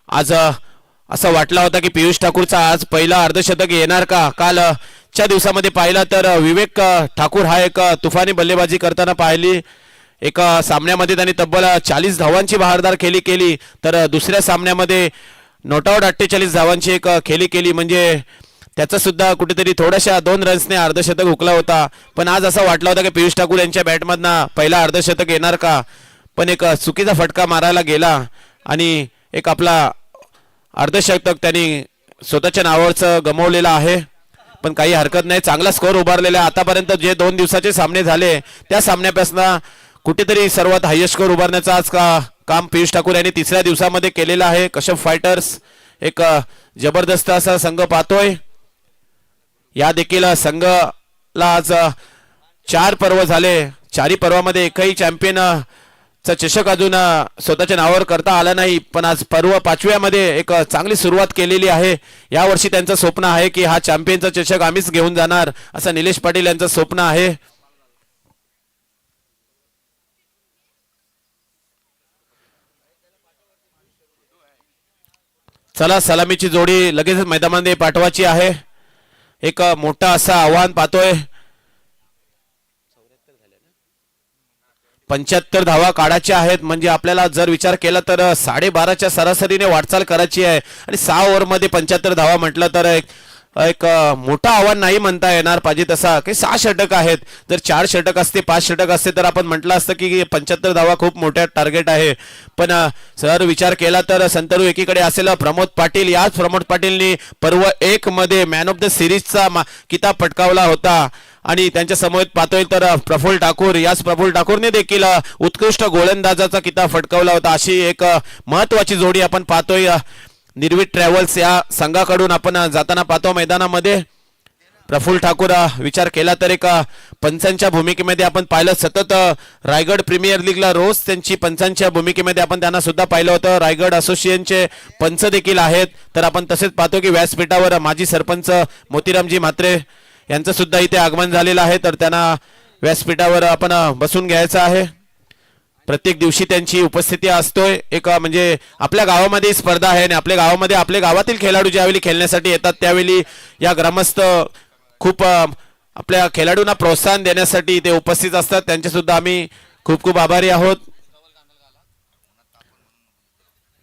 आज असं वाटलं होतं की पियुष ठाकूरचा आज पहिला अर्धशतक येणार का. कालच्या दिवसामध्ये पाहिला तर विवेक ठाकूर हा एक तुफानी बल्लेबाजी करताना पाहिली. एका सामन्यामध्ये त्यांनी तब्बल 40 धावांची बहारदार खेळी केली तर दुसऱ्या सामन्यामध्ये नॉट आउट 48 धावांची एक खेळी केली. म्हणजे त्याचा सुद्धा कुठेतरी थोड्याशा 2 रन्सने अर्धशतक हुकला होता. पण आज असं वाटलं होतं की पियुष ठाकूर यांच्या बॅटमधनं पहिला अर्धशतक येणार का, पण एक चुकीचा फटका मारायला गेला आणि एक आपला अर्धशतक त्यांनी स्वतःच्या नावावरचं गमावलेलं आहे. पण काही हरकत नाही, चांगला स्कोअर उभारलेला आहे. आतापर्यंत जे 2 दिवसाचे सामने झाले त्या सामन्यापासून कुठेतरी सर्वात हायेस्ट स्कोअर उभारण्याचा आज काम पियुष ठाकूर यांनी तिसऱ्या दिवसामध्ये केलेलं आहे. कश्यप फायटर्स एक जबरदस्त असा संघ पाहतोय. या देखील संघाला आज 4 पर्व झाले. 4ही पर्वामध्ये एकही चॅम्पियन चा चषक अजून स्वतःच्या नावावर करता आला नाही. पण आज पर्व 5व्यामध्ये एक चांगली सुरुवात केलेली आहे. यावर्षी त्यांचं स्वप्न आहे की हा चॅम्पियनचा चषक आम्हीच घेऊन जाणार असं निलेश पाटील यांचं स्वप्न आहे. चला सलामीची जोडी लगेच मैदानामध्ये पाठवायची आहे. एक मोठा असं आव्हान पाहतोय. 75 धावा काढायच्या आहेत. म्हणजे आपल्याला जर विचार केला तर 12.5च्या सरासरीने वाटचाल करायची आहे आणि 6 ओव्हरमध्ये 75 धावा म्हटलं तर एक मोठं आव्हान नाही म्हणता येणार पाहिजे तसा. की 6 षटक आहेत. जर 4 षटक असते 5 षटक असते तर आपण म्हटलं असतं की 75 धावा खूप मोठ्या टार्गेट आहे. पण सर विचार केला तर संतरू एकीकडे असेल प्रमोद पाटील. याच प्रमोद पाटीलनी पर्व 1 मध्ये मॅन ऑफ द सिरीजचा किताब पटकावला होता आणि त्यांच्या समोर पाहतोय तर प्रफुल्ल ठाकूर. याच प्रफुल्ल ठाकूरने देखील उत्कृष्ट गोलंदाजाचा किताब फटकावला होता. अशी एक महत्वाची जोडी आपण पाहतोय. निर्वीत ट्रॅव्हल्स या संघाकडून आपण जाताना पाहतो मैदानामध्ये. प्रफुल्ल ठाकूर विचार केला तर एक पंचांच्या भूमिकेमध्ये आपण पाहिलं. सतत रायगड प्रीमियर लीगला रोज त्यांची पंचांच्या भूमिकेमध्ये आपण त्यांना सुद्धा पाहिलं होतं. रायगड असोसिएशनचे पंच देखील आहेत. तर आपण तसेच पाहतो की व्यासपीठावर माजी सरपंच मोतीरामजी म्हात्रे यांचं सुद्धा इथे आगमन झालेलं आहे. तर त्यांना व्यासपीठावर आपण बसून घ्यायचं आहे. प्रत्येक दिवशी त्यांची उपस्थिती असतोय. एक म्हणजे आपल्या गावामध्ये स्पर्धा आहे आणि आपल्या गावामध्ये आपल्या गावातील खेळाडू ज्यावेळी खेळण्यासाठी येतात त्यावेळी या ग्रामस्थ खूप आपल्या खेळाडूंना प्रोत्साहन देण्यासाठी इथे उपस्थित असतात. त्यांचे सुद्धा आम्ही खूप खूप आभारी आहोत.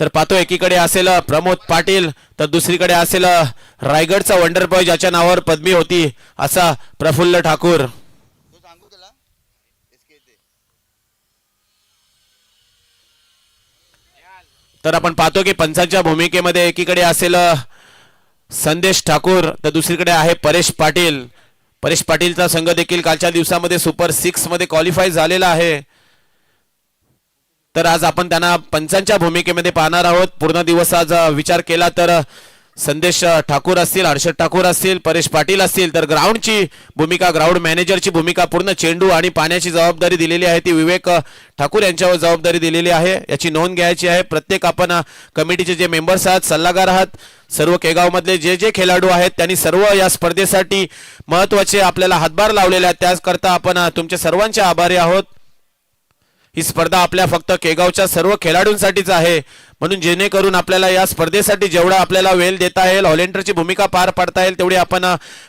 तर पाहतो एकीकडे असेल प्रमोद पाटील तर दुसरीकडे असेल रायगडचा वंडर बॉय ज्याच्या नावावर पदवी होती असा प्रफुल्ल ठाकूर. तर आपण पाहतो की पंचांच्या भूमिकेमध्ये एकीकडे असेल संदेश ठाकूर तर दुसरीकडे आहे परेश पाटील. परेश पाटीलचा संघ देखील कालच्या दिवसामध्ये सुपर 6 मध्ये क्वालिफाय झालेला आहे. तर आज आपण त्यांना पंचांच्या भूमिकेमध्ये पाहणार आहोत. पूर्ण दिवस आज विचार केला तर संदेश ठाकूर असतील, हर्षद ठाकूर असतील, परेश पाटील असतील. तर ग्राउंडची भूमिका, ग्राउंड मॅनेजरची भूमिका, पूर्ण चेंडू आणि पाण्याची जबाबदारी दिलेली आहे ती विवेक ठाकूर यांच्यावर जबाबदारी दिलेली आहे. याची नोंद घ्यायची आहे. प्रत्येक आपण कमिटीचे जे मेंबर्स आहात, सल्लागार आहात, सर्व केगाव मधले जे जे खेळाडू आहेत त्यांनी सर्व या स्पर्धेसाठी महत्वाचे आपल्याला हातभार लावलेले आहेत. त्याकरता आपण तुमच्या सर्वांचे आभारी आहोत. ही स्पर्धा आपल्या फक्त केगावच्या सर्व खेळाडूंसाठीच आहे, म्हणून जेणेकरून आपल्याला या स्पर्धेसाठी जेवढा आपल्याला वेळ देता येईल, व्हॉलेंटियरची भूमिका पार पाडता येईल तेवढी आपण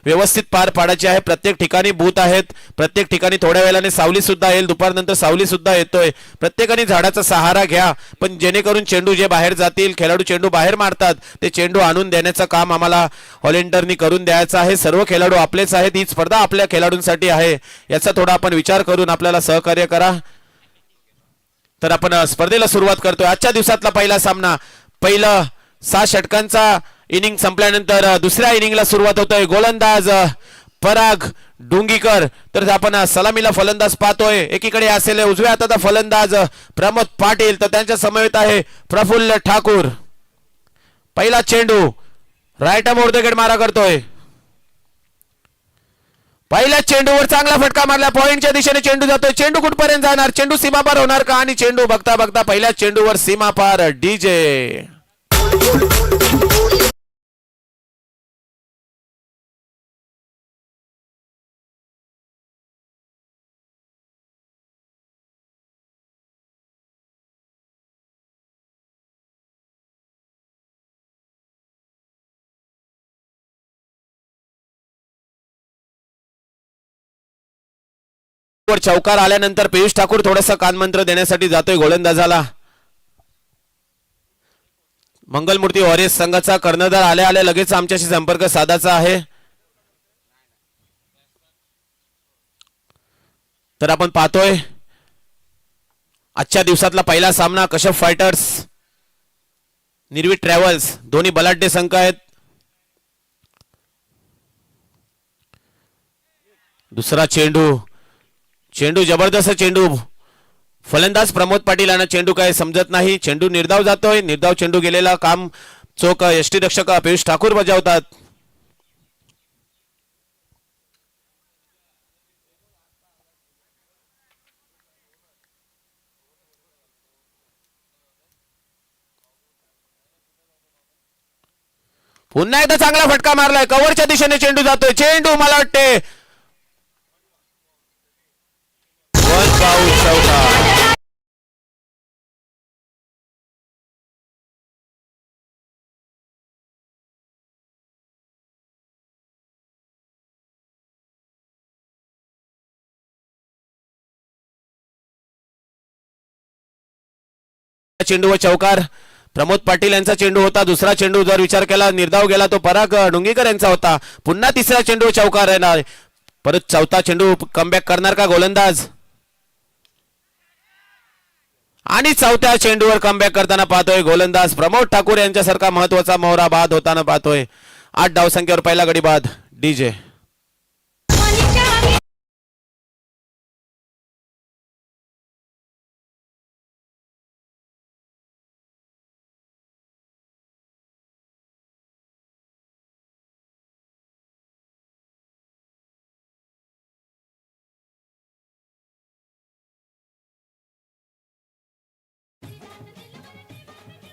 व्यवस्थित पार पाडायची आहे. प्रत्येक ठिकाणी बूथ आहेत, प्रत्येक ठिकाणी थोड्या वेळाने सावली सुद्धा येईल, दुपारनंतर सावली सुद्धा येतोय. प्रत्येकाने झाडाचा सहारा घ्या, पण जेणेकरून चेंडू जे बाहेर जातील, खेळाडू चेंडू बाहेर मारतात, ते चेंडू आणून देण्याचं काम आम्हाला व्हॉलेंटियरनी करून द्यायचं आहे. सर्व खेळाडू आपलेच आहेत, ही स्पर्धा आपल्या खेळाडूंसाठी आहे, याचा थोडा आपण विचार करून आपल्याला सहकार्य करा. तर आपण स्पर्धेला सुरुवात करतोय. आजच्या दिवसातला पहिला सामना, पहिलं 6 षटकांचा इनिंग संपल्यानंतर दुसऱ्या इनिंगला सुरुवात होतोय. गोलंदाज पराग डुंगीकर, तर आपण सलामीला फलंदाज पाहतोय. एकीकडे असेल उजव्या हाताचा फलंदाज प्रमोद पाटील, तर त्यांच्या समवेत आहे प्रफुल्ल ठाकूर. पहिला चेंडू right arm over the gate मारा करतोय. पहिल्या चेंडूवर चांगला फटका मारला, पॉइंटच्या दिशेने चेंडू जातोय. चेंडू कुठपर्यंत जाणार, चेंडू सीमापार होणार का, आणि चेंडू बघता बघता पहिल्या चेंडूवर सीमापार. डीजे वर चौकार आल्यानंतर पियुष ठाकूर थोडासा कानमंत्र देण्यासाठी जातोय गोलंदाजाला. मंगलमूर्ती वॉरियर्स संघाचा कर्णधार आल्या आल्या लगेच आमच्याशी संपर्क साधायचा आहे. तर आपण पाहतोय आजच्या दिवसातला पहिला सामना, कश्यप फायटर्स निर्वी ट्रॅव्हल्स, दोन्ही बलाढ्य संघ आहेत. दुसरा चेंडू, चेंडू जबरदस्त चेंडू, फलंदाज प्रमोद पाटील यांना चेंडू काय समजत नाही, चेंडू निर्धाव जातोय. निर्धाव चेंडू गेलेला काम चोख यष्टीरक्षक पियुष ठाकूर बजावतात. पुन्हा एकदा चांगला फटका मारलाय, कव्हरच्या दिशेने चेंडू जातोय. चेंडू मला वाटते चेंडू व चौकार प्रमोद पाटील यांचा चेंडू होता. दुसरा चेंडू जर विचार केला निर्धाव गेला तो पराग डुंगीकर यांचा होता. पुन्हा तिसरा चेंडू चौकार येणार, परत चौथा चेंडू कमबॅक करणार का गोलंदाज, आणि चौथ्या चेंडूवर कमबॅक करताना पाहतोय गोलंदाज प्रमोद ठाकूर यांच्यासारखा महत्वाचा मोहरा बाद होताना पाहतोय. 8 धावसंख्येवर पहिला गडी बाद. डीजे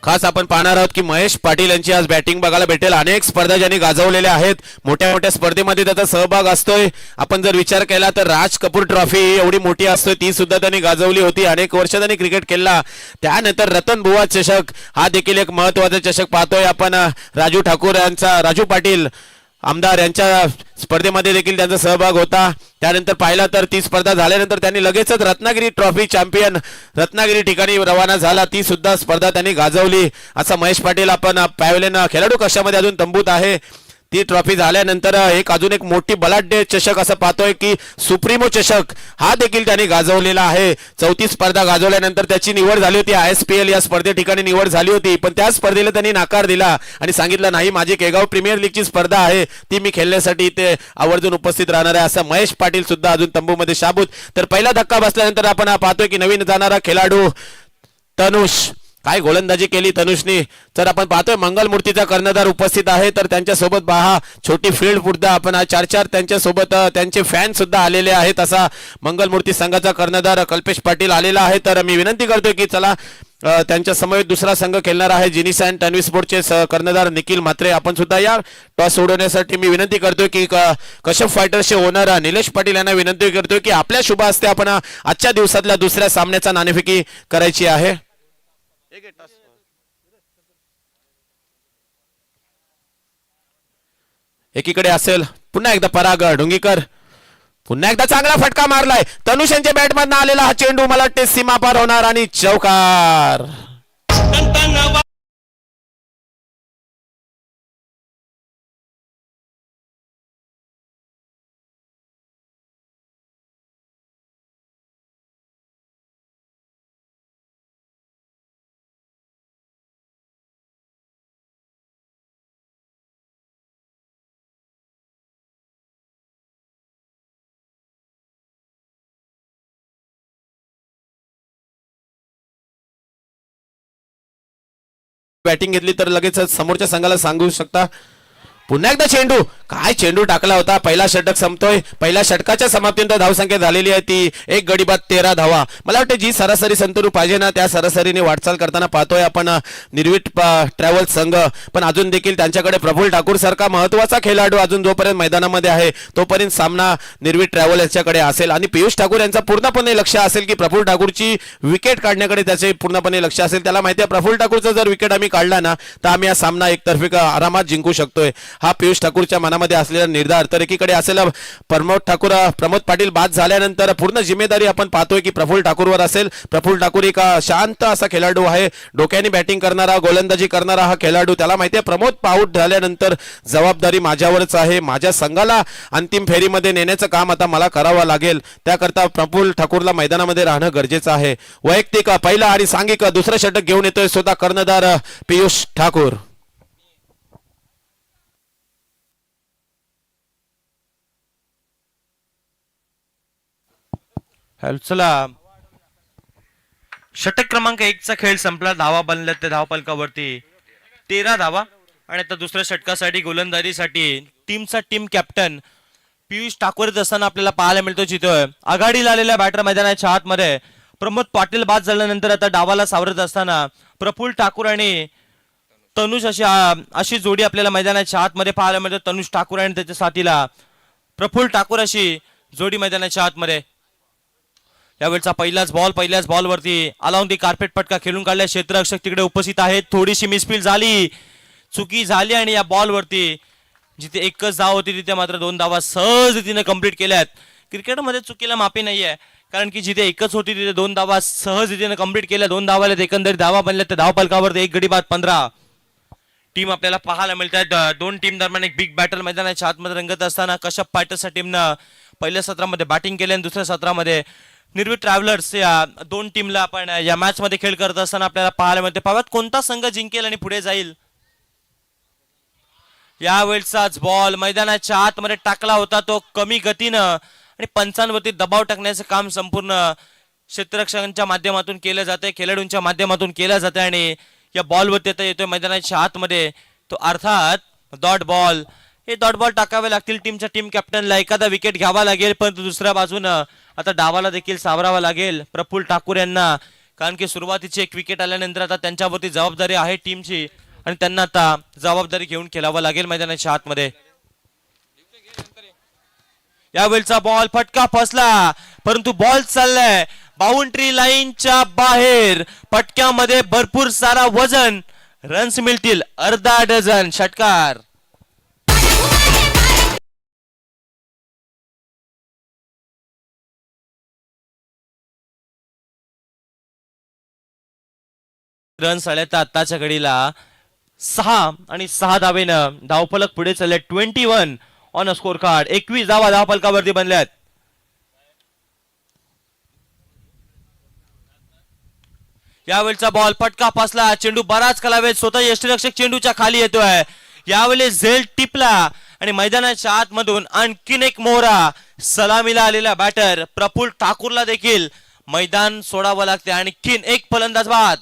खास आपण पाहणार आहोत की महेश पाटील यांची आज बॅटिंग बघायला भेटेल. अनेक स्पर्धा ज्यांनी गाजवलेल्या आहेत, मोठ्या मोठ्या स्पर्धेमध्ये त्याचा सहभाग असतोय. आपण जर विचार केला तर राज कपूर ट्रॉफी एवढी मोठी असते, ती सुद्धा त्यांनी गाजवली होती. अनेक वर्ष त्यांनी क्रिकेट खेळला. त्यानंतर रतन बुवा चषक हा देखील एक महत्वाचा चषक पाहतोय आपण. राजू ठाकूर यांचा, राजू पाटील आमदार यांच्या स्पर्धेमध्ये देखील त्यांचा सहभाग होता. त्यानंतर पाहिला तर ती स्पर्धा झाल्यानंतर त्यांनी लगेचच रत्नागिरी ट्रॉफी चॅम्पियन रत्नागिरी ठिकाणी रवाना झाला, ती सुद्धा स्पर्धा त्यांनी गाजवली. असा महेश पाटील आपण पॅव्हलियन खेळाडू कक्षामध्ये अजून तंबूत आहे. ती ट्रॉफी झाल्यानंतर अजून एक मोठी बलाढ्य चषक असं पाहतोय की सुप्रीमो चषक हा देखील त्यांनी गाजवलेला आहे. 34 स्पर्धा गाजवल्यानंतर त्याची निवड झाली होती. ISPL या स्पर्धे ठिकाणी निवड झाली होती, पण त्या स्पर्धेला त्यांनी नकार दिला आणि सांगितलं नाही, माझी केगाव प्रीमियर लीगची स्पर्धा आहे, ती मी खेळण्यासाठी इथे आवर्जून उपस्थित राहणार आहे. असं महेश पाटील सुद्धा अजून तंबूमध्ये शाबूत. तर पहिला धक्का बसल्यानंतर आपण पाहतोय की नवीन जाणारा खेळाडू तनुष, काय गोलंदाजी केली तनुषनी. तर आपण पाहतोय मंगलमूर्तीचा कर्णधार उपस्थित आहे, तर त्यांच्या सोबत पहा छोटी फील्ड पुढे आपण 4 त्यांच्या सोबत त्यांचे फॅन सुद्धा आलेले आहेत. असा मंगलमूर्ती संघाचा कर्णधार कल्पेश पाटील आलेला आहे. तर मी विनंती करतोय की चला त्यांच्या समवेत दुसरा संघ खेळणार आहे जिनिस अँड तन्वी स्पोर्टचे कर्णधार निखिल म्हात्रे. आपण सुद्धा या टॉस सोडवण्यासाठी मी विनंती करतोय की कश्यप फायटर्सचे ओनर निलेश पाटील यांना विनंती करतोय की आपल्या शुभ हस्ते आपण आजच्या दिवसातल्या दुसऱ्या सामन्याचा नाणेफेकी करायची आहे. एकीकडे असेल पुन्हा एकदा पराग ढुंगीकर, पुन्हा एकदा चांगला फटका मारलाय. तनुष यांच्या बॅटमधनं आलेला हा चेंडू मला वाटते सीमा पार होणार आणि चौकार. बॅटिंग घेतली तर लगेच समोरच्या संघाला सांगू शकता. पुन्हा एकदा चेंडू, काय चेंडू टाकला होता. पहिला षटक संपतोय. पहिल्या षटकाच्या समाप्तीनंतर धावसंख्या झालेली आहे ती 1 गडी बाद 13 धावा. मला वाटतं जी सरासरी संतरू पाहिजे ना त्या सरासरीने वाटचाल करताना पाहतोय आपण निर्वीट ट्रॅव्हल्स संघ. पण अजून देखील त्यांच्याकडे प्रफुल्ल ठाकूर सारखा महत्वाचा खेळाडू अजून जोपर्यंत मैदानामध्ये आहे तोपर्यंत सामना निर्वीट ट्रॅव्हल यांच्याकडे असेल आणि पियुष ठाकूर यांचा पूर्णपणे लक्ष असेल की प्रफुल्ल ठाकूरची विकेट काढण्याकडे त्याचे पूर्णपणे लक्ष असेल. त्याला माहिती आहे प्रफुल्ल ठाकूरचा जर विकेट आम्ही काढला ना तर आम्ही हा सामना एकतर्फी आरामात जिंकू शकतोय. हा पियुष ठाकूरच्या मनामध्ये असलेला निर्धार. तर एकीकडे असेल प्रमोद पाटील बाद झाल्यानंतर पूर्ण जिम्मेदारी आपण पाहतोय की प्रफुल्ल ठाकूरवर असेल. प्रफुल्ल ठाकूर एक शांत असा खेळाडू आहे, डोक्याने बॅटिंग करणारा, गोलंदाजी करणारा हा खेळाडू. त्याला माहिती आहे प्रमोद आऊट झाल्यानंतर जबाबदारी माझ्यावरच आहे, माझ्या संघाला अंतिम फेरीमध्ये नेण्याचं काम आता मला करावं लागेल. त्याकरता प्रफुल्ल ठाकूरला मैदानामध्ये राहणं गरजेचं आहे. वैयक्तिक पहिला आणि सांघिक दुसरं षटक घेऊन येतोय स्वतः कर्णधार पियुष ठाकूर. चला षटक क्रमांक 1 चा खेळ संपला. धावा बनल्या त्या धावपलकावरती 13 धावा. आणि आता दुसऱ्या षटकासाठी गोलंदाजीसाठी टीमचा टीम कॅप्टन पियुष ठाकूर असताना आपल्याला पाहायला मिळतो. जिथं आघाडीला आलेल्या बॅटर मैदानाच्या आतमध्ये प्रमोद पाटील बाद झाल्यानंतर आता डावाला सावरत असताना प्रफुल्ल ठाकूर आणि तनुष अशी जोडी आपल्याला मैदानाच्या आतमध्ये पाहायला मिळते. तनुष ठाकूर आणि त्याच्या साथीला प्रफुल्ल ठाकूर अशी जोडी मैदानाच्या आतमध्ये. यावेळचा पहिल्याच बॉलवरती अलाउन दी कार्पेट पटका खेळून काढल्या. क्षेत्ररक्षक तिकडे उपस्थित आहेत. थोडीशी मिसफील झाली, चुकी झाली आणि या बॉलवरती जिथे एकच धाव होती तिथे मात्र 2 धावा सहज रीतीने कंप्लीट केल्यात. क्रिकेटमध्ये चुकीला माफी नाहीये, कारण की जिथे एकच होती तिथे 2 धावा सहज रीतीने कंप्लीट केल्या. 2 धावाला एकंदरीत धावा बनल्या त्या धावपलकावरती 1 गडी बाद 15. टीम आपल्याला पाहायला मिळतात. 2 टीम दरम्यान एक बिग बॅटल मैदानाच्या आतमध्ये रंगत असताना कश्यप फायटर्सच्या टीमनं पहिल्या सत्रामध्ये बॅटिंग केली आणि दुसऱ्या सत्रामध्ये निर्वीट ट्रॅव्हलर्स या 2 टीमला आपण या मॅच मध्ये खेळ करत असताना आपल्याला पाहायला मिळते. पाहत कोणता संघ जिंकेल आणि पुढे जाईल. यावेळचाच बॉल मैदानाच्या आतमध्ये टाकला होता तो कमी गतीनं आणि पंचांवरती दबाव टाकण्याचं काम संपूर्ण क्षेत्ररक्षकांच्या माध्यमातून केलं जाते, खेळाडूंच्या माध्यमातून केलं जाते आणि या बॉलवरती आता येतोय मैदानाच्या आतमध्ये तो अर्थात डॉट बॉल. हे डॉट बॉल टाकावे लागतील टीमच्या टीम कॅप्टनला. एखादा विकेट घ्यावा लागेल, परंतु दुसऱ्या बाजूनं आता डावाला देखील सावरावा लागेल प्रफुल्ल ठाकूर यांना, कारण की सुरुवातीची एक विकेट आल्यानंतर आता त्यांच्यावरती जबाबदारी आहे टीमची आणि त्यांना आता जबाबदारी घेऊन खेळावं लागेल मैदानाच्या आतमध्ये. यावेळचा बॉल फटका फसला, परंतु बॉल चाललाय बाउंड्री लाईनच्या बाहेर. फटक्यामध्ये भरपूर सारा वजन, रन्स मिळतील अर्धा डझन. षटकार रन्स आल्या आताच्या घडीला 6 आणि 6 धावेनं धावफलक पुढे चालले. 21 ऑन अ स्कोर कार्ड. 21 धावा धावफलकावरती बनल्यात. यावेळचा बॉल फटका फसला, चेंडू बराच कालावेळ स्वतः यष्टीरक्षक चेंडूच्या खाली येतोय. यावेळी झेल टिपला आणि मैदानाच्या आतमधून आणखीन एक मोहरा. सलामीला आलेला बॅटर प्रफुल्ल ठाकूरला देखील मैदान सोडावं लागते. आणखीन एक फलंदाज बाद.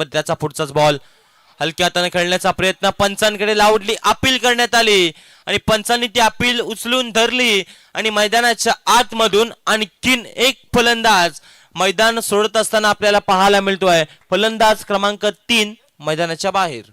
आतमध्ये त्याचा पुढचाच बॉल हलक्या हाताने खेळण्याचा प्रयत्न पंचांकडे लाऊडली अपील करण्यात आली आणि पंचांनी ती अपील उचलून धरली आणि मैदानाच्या आतमधून आणखीन एक फलंदाज मैदान सोडत असताना आपल्याला पाहायला मिळतोय. फलंदाज क्रमांक 3 मैदानाच्या बाहेर.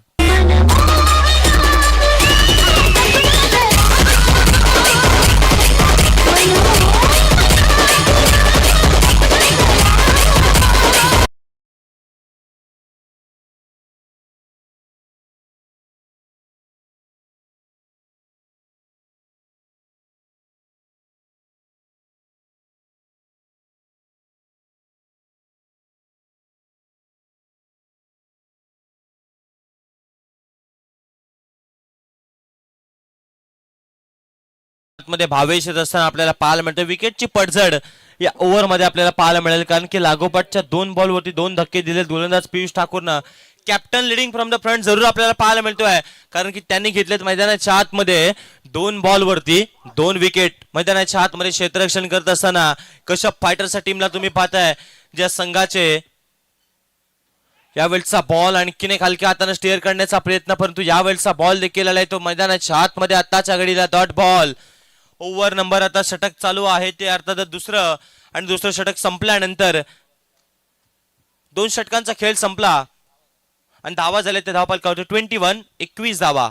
मध्ये भावेश येत असताना आपल्याला पाहायला मिळतं. विकेटची पडझड या ओव्हर मध्ये आपल्याला पाहायला मिळेल कारण की लागोपाठच्या 2 बॉलवरती 2 धक्के दिले गोलंदाज पियुष ठाकूरनं. Captain leading from the front जरूर आपल्याला पाहायला मिळतोय कारण की त्यांनी घेतलेत मैदानाच्या आतमध्ये 2 बॉलवरती 2 विकेट. मैदानाच्या आतमध्ये क्षेत्ररक्षण करत असताना कश्यप फायटरच्या टीमला तुम्ही पाहताय ज्या संघाचे यावेळचा बॉल आणखीन एक हलक्या हाताने स्टेअर करण्याचा प्रयत्न परंतु यावेळचा बॉल देखील आलाय तो मैदानाच्या आतमध्ये आताच्या घडीला डॉट बॉल. ओव्हर नंबर आता षटक चालू आहे ते अर्थातच दुसरं षटक संपल्यानंतर 2 षटकांचा खेळ संपला आणि धावा झाले ते धावफलकावर 21 धावा.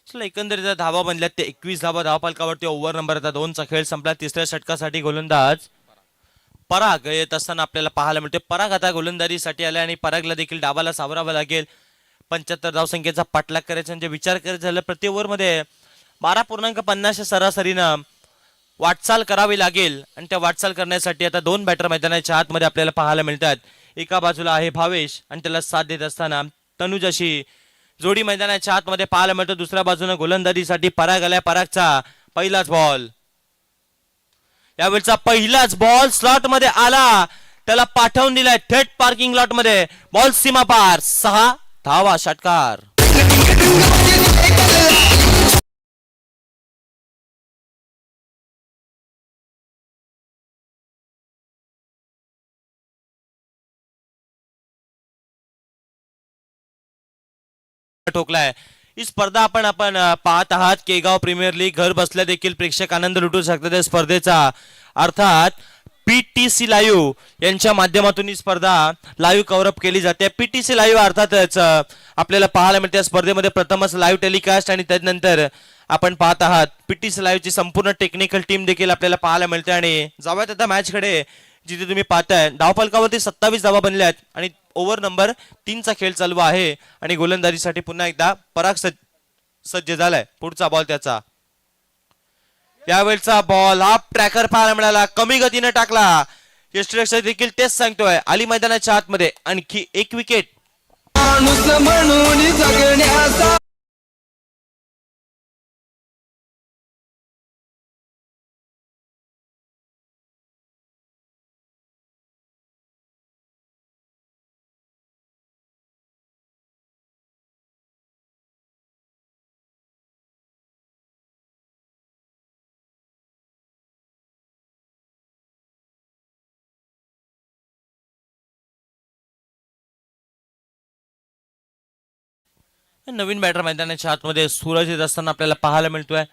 चला एकंदरीत धावा बनल्यात ते 21 धावा धावफलकावरती. ओव्हर नंबर आता 2 चा खेळ संपला. तिसऱ्या षटकासाठी गोलंदाज पराग येत असताना आपल्याला पाहायला मिळते. पराग आता गोलंदाजीसाठी आले आणि परागला देखील डावाला सावरावं लागेल. 75 धावसंख्येचा पाठलाग करायचा म्हणजे विचार करायचा झालं प्रति ओव्हर मध्ये 12.50 सरासरीनं वाटचाल करावी लागेल आणि त्या वाटचाल करण्यासाठी आता 2 बॅटर मैदानाच्या आतमध्ये आपल्याला पाहायला मिळतात. एका बाजूला आहे भावेश आणि त्याला साथ देत असताना तनुजाशी जोडी मैदानाच्या आतमध्ये पाहायला मिळतो. दुसऱ्या बाजूने गोलंदाजीसाठी पराग आलाय. परागचा पहिलाच बॉल यावेळचा पहिलाच बॉल स्लॉट मध्ये आला त्याला पाठवून दिलाय थेट पार्किंग लॉट मध्ये. बॉल सीमा पार 6 धावा षटकार. ठोकलाय. ही स्पर्धा आपण पाहत आहात केगाव प्रीमियर लीग. घर बसल्या देखील प्रेक्षक आनंद लुटू शकतात या स्पर्धेचा. अर्थात पीटीसी लाईव्ह यांच्या माध्यमातून ही स्पर्धा लाईव्ह कव्हरअप केली जाते. पीटीसी लाईव्ह अर्थातच आपल्याला पाहायला मिळते स्पर्धेमध्ये प्रथमच लाईव्ह टेलिकास्ट आणि त्यानंतर आपण पाहत आहात पीटीसी लाईव्हची संपूर्ण टेक्निकल टीम देखील आपल्याला पाहायला मिळते. आणि जाऊयात आता मॅच कडे जिथे तुम्ही पाहताय धावफलकावरती 27 धावा बनल्यात आणि ओव्हर नंबर 3 चा खेळ चालू आहे आणि गोलंदाजीसाठी पुन्हा एकदा पराग सज्ज झालाय. पुढचा बॉल त्याचा यावेळचा बॉल हा ट्रॅकर पाहायला मिळाला. कमी गतीने टाकला. यष्टीरक्षक देखील तेच सांगतोय. आली मैदानाच्या आतमध्ये आणखी एक विकेट. माणूस म्हणून जगण्याचा नवीन बॅटर मैदानाच्या आतमध्ये सूरज येत असताना आपल्याला पाहायला मिळतोय.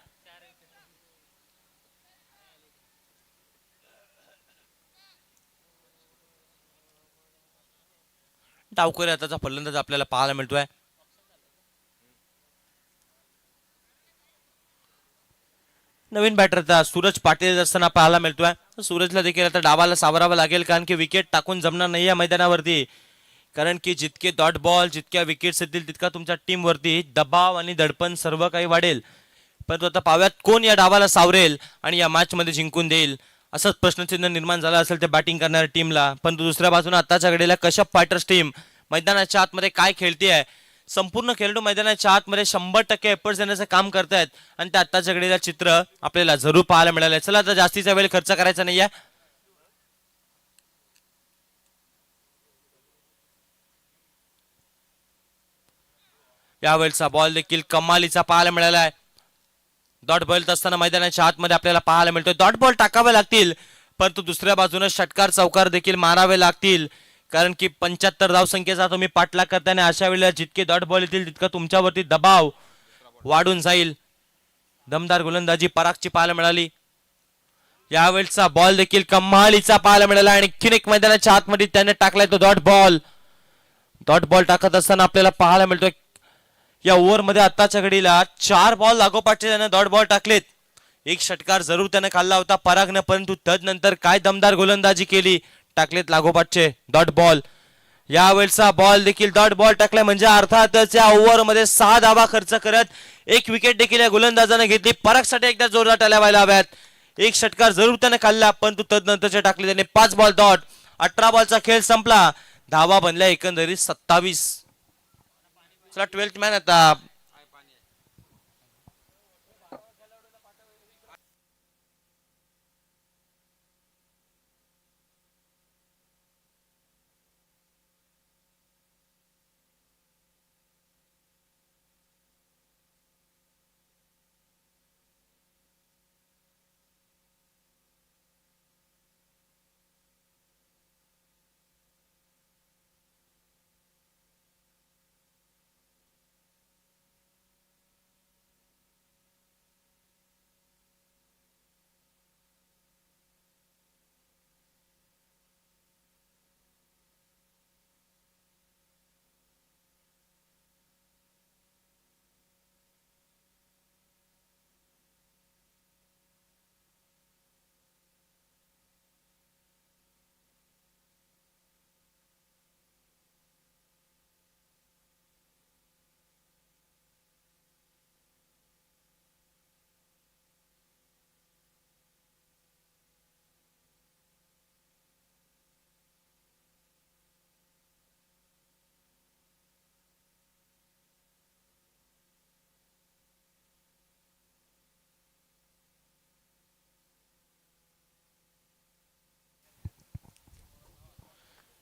डावखोरी हाताचा फलंदाज आपल्याला पाहायला मिळतोय. नवीन बॅटर आता सूरज पाटील असताना पाहायला मिळतोय. सूरजला देखील आता डावाला सावरावं लागेल, कारण की विकेट टाकून जमणार नाही या मैदानावरती. कारण की जितके डॉट बॉल, जितक्या विकेट्स येतील तितका तुमच्या टीम वरती दबाव आणि दडपण सर्व काही वाढेल. परंतु आता पाव्यात कोण या डावाला सावरेल आणि या मॅच मध्ये जिंकून देईल असंच प्रश्नचिन्ह निर्माण झाला असेल त्या बॅटिंग करणाऱ्या टीमला. परंतु दुसऱ्या बाजूने आताच्या घडीला कश्यप फायटर्स टीम मैदानाच्या आतमध्ये काय खेळतेय, संपूर्ण खेळाडू मैदानाच्या आतमध्ये 100% एफर्ट्स देण्याचं काम करतायत आणि त्या आताच्या घडीला चित्र आपल्याला जरूर पाहायला मिळालंय. चला आता जास्तीचा वेळ खर्च करायचा नाहीये. यावेळेचा बॉल देखील कमालीचा पाहायला मिळाला आहे. डॉट बॉल असताना मैदानाच्या आतमध्ये आपल्याला पाहायला मिळतोय. डॉट बॉल टाकावे लागतील, परंतु दुसऱ्या बाजूने षटकार चौकार देखील मारावे लागतील, कारण की 75 धावसंख्येचा तुम्ही पाठलाग करताना अशा वेळेला जितके डॉट बॉल येतील तितका तुमच्यावरती दबाव वाढून जाईल. दमदार गोलंदाजी परागची पाहायला मिळाली. यावेळेचा बॉल देखील कमालीचा पाहायला मिळाला आणि आणखीन एक मैदानाच्या आतमध्ये त्याने टाकलाय तो डॉट बॉल. डॉट बॉल टाकत असताना आपल्याला पाहायला मिळतोय या ओव्हर मध्ये आताच्या घडीला 4 बॉल लागोपाठचे त्याने डॉट बॉल टाकलेत. एक षटकार जरूर त्याने खाल्ला होता परागनं, परंतु तदनंतर काय दमदार गोलंदाजी केली, टाकलेत लागोपाठचे डॉट बॉल. यावेळेचा बॉल देखील डॉट बॉल टाकलाय, म्हणजे अर्थातच या ओव्हर मध्ये 6 धावा खर्च करत एक विकेट देखील या गोलंदाजाने घेतली. परागसाठी एकदा जोरदार टाळ्या व्हायला हव्यात. एक षटकार जरूर त्याने खाल्ला, परंतु तदनंतरचे टाकले त्याने 5 बॉल डॉट. 18 बॉलचा खेळ संपला. धावा बनल्या एकंदरीत 27. चला 12th मॅन आता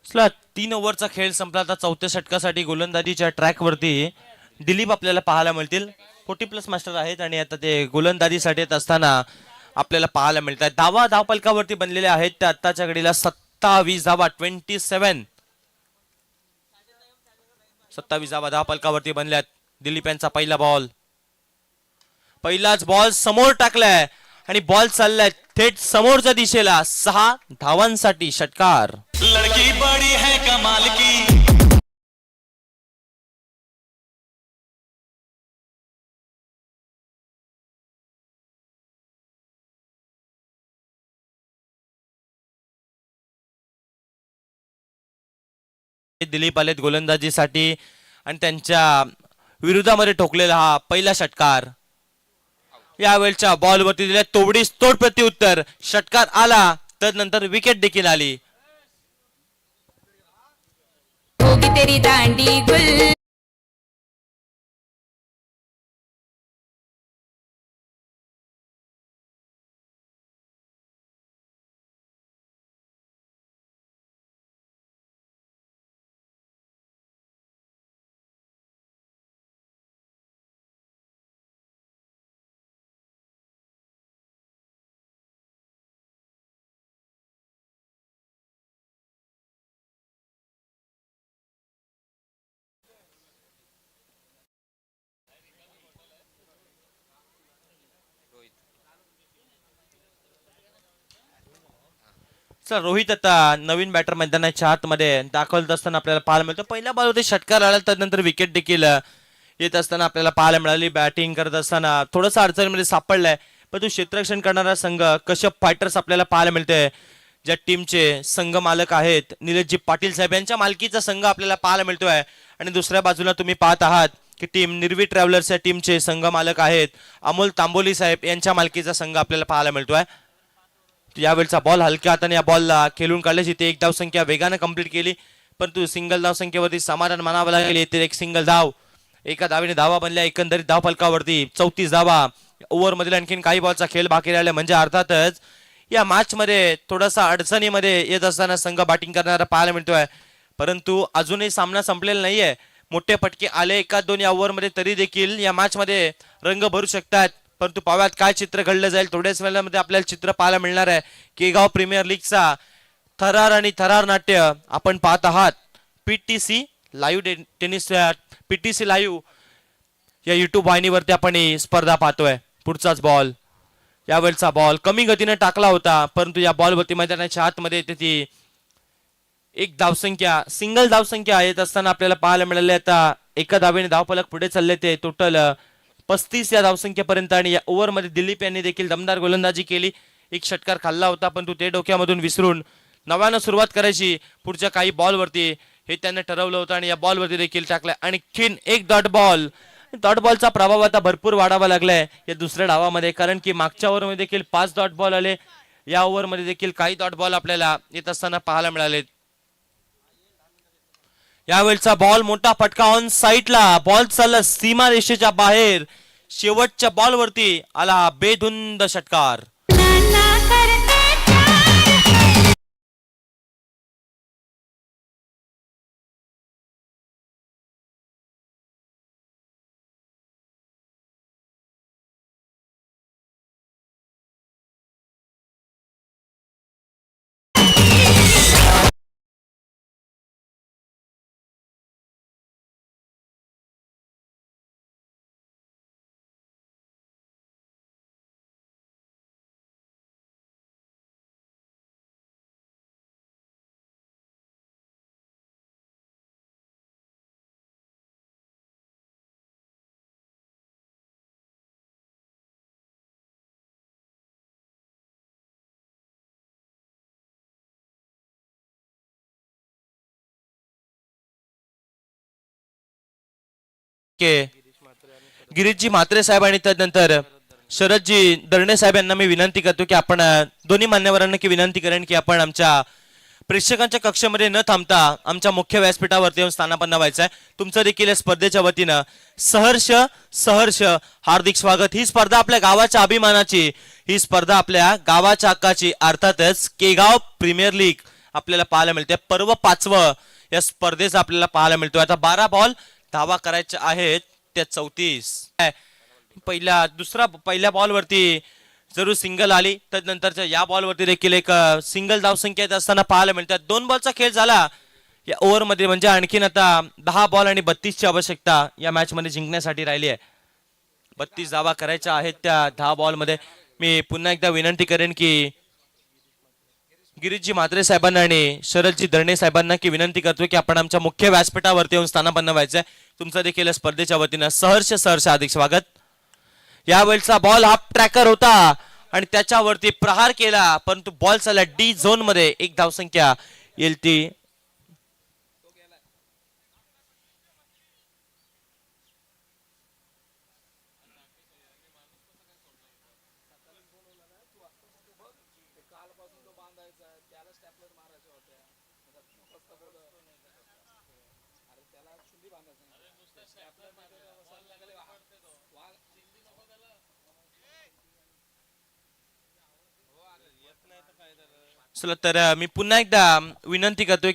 चला 3 ओव्हरचा खेळ संपला. आता 4थ्या षटकासाठी गोलंदाजीच्या ट्रॅक वरती दिलीप आपल्याला पाहायला मिळतील. 40+ मास्टर आहेत आणि आता ते गोलंदाजीसाठी येत असताना आपल्याला पाहायला मिळतात. धावा धावपलकावरती बनलेले आहेत त्या आताच्या घडीला 27 धावा. 27 धावा धावपलकावरती बनल्यात. दिलीप यांचा पहिला बॉल, पहिलाच बॉल समोर टाकलाय आणि बॉल चाललाय थेट समोरच्या दिशेला. 6 धावांसाठी षटकार. लड़की बड़ी है कमाल की. दिलीप आलेत गोलंदाजीसाठी आणि त्यांच्या विरोधामध्ये ठोकलेला हा पहिला षटकार. यावेळच्या बॉलवरती दिल्या तोडीस तोड प्रत्युत्तर. षटकार आला, तदनंतर विकेट देखील आली. होगी तेरी दांडी गुल. चला रोहित आता नवीन बॅटर मैदानाच्या आतमध्ये दाखवत असताना आपल्याला पाहायला मिळतं. पहिल्या बॉलवरती षटकार आला, त्यानंतर विकेट देखील येत असताना आपल्याला पाहायला मिळाली. बॅटिंग करत असताना थोडंसं अडचणीमध्ये सापडलाय, परंतु क्षेत्ररक्षण करणारा संघ कश्यप फायटर्स आपल्याला पाहायला मिळते, ज्या टीमचे संघ मालक आहेत निलेशजी पाटील साहेब यांच्या मालकीचा संघ आपल्याला पाहायला मिळतोय. आणि दुसऱ्या बाजूला तुम्ही पाहत आहात की टीम निर्वी ट्रॅव्हलर्स या टीमचे संघ मालक आहेत अमोल तांबोली साहेब यांच्या मालकीचा संघ आपल्याला पाहायला मिळतोय. यावेळचा बॉल हलक्या हाताने या बॉलला खेळून काढल्याची ते एक धावसंख्या वेगाने कंप्लीट केली, परंतु सिंगल धावसंख्येवरती समाधान मानावं लागेल. येथे एक सिंगल धाव, एका धावेने धावा बनल्या एकंदरीत धाव फलकावरती 34 धावा. ओव्हर मधील आणखीन काही बॉलचा खेळ बाकी राहिला, म्हणजे अर्थातच या मॅच मध्ये थोडासा अडचणीमध्ये येत असताना संघ बॅटिंग करणारा पाहायला मिळतोय. परंतु अजूनही सामना संपलेला नाहीये, मोठे फटके आले एका दोन या ओव्हर मध्ये, तरी देखील या मॅच मध्ये रंग भरू शकतात. परंतु पाव्यात काय चित्र घडलं जाईल थोड्याच वेळामध्ये आपल्याला चित्र पाहायला मिळणार आहे. केगाव प्रीमियर लीगचा थरार आणि थरार नाट्य आपण पाहत आहात PTC live tennis, PTC live या युट्यूब वाहिनीवरती आपण ही स्पर्धा पाहतोय. पुढचाच बॉल, यावेळचा बॉल कमी गतीने टाकला होता, परंतु या बॉलवरती मैदानाच्या आतमध्ये येते ती एक धावसंख्या, सिंगल धावसंख्या येत असताना आपल्याला पाहायला मिळाले. आता एका धावेने धावफलक पुढे चालले ते टोटल 35 या धावसंख्येपर्यंत. आणि या ओव्हर मध्ये दिलीप यांनी देखील दमदार गोलंदाजी केली, एक षटकार खाल्ला होता, परंतु ते डोक्यामधून विसरून नव्यानं सुरुवात करायची पुढच्या काही बॉलवरती हे त्यांनी ठरवलं होतं. आणि या बॉलवरती देखील टाकलाय आणखीन एक डॉट बॉल. डॉट बॉलचा प्रभाव आता भरपूर वाढावा लागलाय या दुसऱ्या डावामध्ये, कारण की मागच्या ओव्हरमध्ये देखील 5 डॉट बॉल आले, या ओव्हरमध्ये देखील काही डॉट बॉल आपल्याला येत असताना पाहायला मिळाले. यावेळचा बॉल मोठा फटका ऑन साईडला, बॉल चालला सीमा रेषेच्या बाहेर, शेवटच्या बॉलवरती आला बेधुंद षटकार. गिरीशजी म्हात्रे साहेब आणि त्यानंतर शरदजी दर्णे साहेब यांना मी विनंती करतो की आपण दोन्ही मान्यवरांना की विनंती करेन की आपण आमच्या प्रेक्षकांच्या कक्षेमध्ये न थांबता आमच्या मुख्य व्यासपीठावरती येऊन स्थानापन्न व्हायचं आहे. तुमचं देखील या स्पर्धेच्या वतीनं सहर्ष सहर्ष हार्दिक स्वागत. ही स्पर्धा आपल्या गावाच्या अभिमानाची, ही स्पर्धा आपल्या गावाच्या हक्काची, अर्थातच केगाव प्रीमियर लीग आपल्याला पाहायला मिळते. पर्व 5वं या स्पर्धेचा आपल्याला पाहायला मिळतो. आता 12 बॉल धावा करायच्या आहेत, त्या 34. पहिल्या बॉलवरती जरूर सिंगल आली, त्यानंतरच्या या बॉलवरती देखील एक सिंगल धावसंख्या येत असताना पाहायला मिळतात. 2 बॉलचा खेळ झाला या ओव्हर मध्ये, म्हणजे आणखीन आता 10 बॉल आणि 32 ची आवश्यकता या मॅच मध्ये जिंकण्यासाठी राहिली आहे. 32 धावा करायच्या आहेत त्या 10 बॉल मध्ये. मी पुन्हा एकदा विनंती करेन की गिरीशजी म्हात्रे साहेबांना आणि शरदजी दर्णे साहेबांना की विनंती करतो की आपण आमच्या मुख्य व्यासपीठावरती येऊन स्थानापन्न व्हायचंय. तुमचं देखील स्पर्धेच्या वतीनं सहर्ष सहर्ष हार्दिक स्वागत. यावेळचा बॉल हाफ ट्रॅकर होता आणि त्याच्यावरती प्रहार केला, परंतु बॉल चालला डी झोन मध्ये, एक धावसंख्या येईल ती चला. तर मी पुन्हा एकदा विनंती करतोय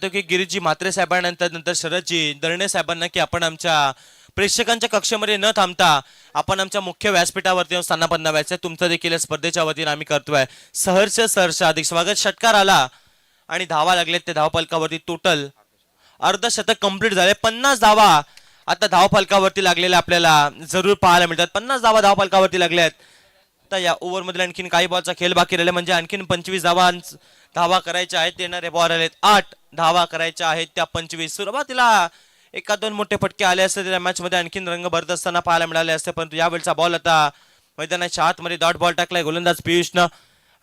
की गिरीशजी म्हात्रे साहेबांना नंतर शरदजी दर्णे साहेबांना की आपण आमच्या प्रेक्षकांच्या कक्षेमध्ये न थांबता आपण आमच्या मुख्य व्यासपीठावरती स्थानापन्न व्हायचं. तुमचं देखील स्पर्धेच्या वतीने आम्ही करतोय सहर्ष सहर्ष अधिक स्वागत. षटकार आला आणि धावा लागलेत त्या धावफलकावरती. टोटल अर्धशतक कंप्लीट झाले. 50 धावा आता धावफलकावरती लागलेल्या आपल्याला जरूर पाहायला मिळतात. 50 धावा धावफलकावरती लागल्यात. तर या ओव्हर मध्ये आणखीन काही बॉलचा खेळ बाकी राहिले, म्हणजे आणखीन 25 धावा करायच्या आहेत. येणारे बॉल आलेत 8 धावा करायच्या आहेत त्या 25. सुरुवातीला एका दोन मोठे फटके आले असते त्या मॅच मध्ये आणखीन रंग भरत असताना पाहायला मिळाले असते, परंतु यावेळचा बॉल आता मैदानाच्या आतमध्ये डॉट बॉल टाकलाय गोलंदाज पियुषनं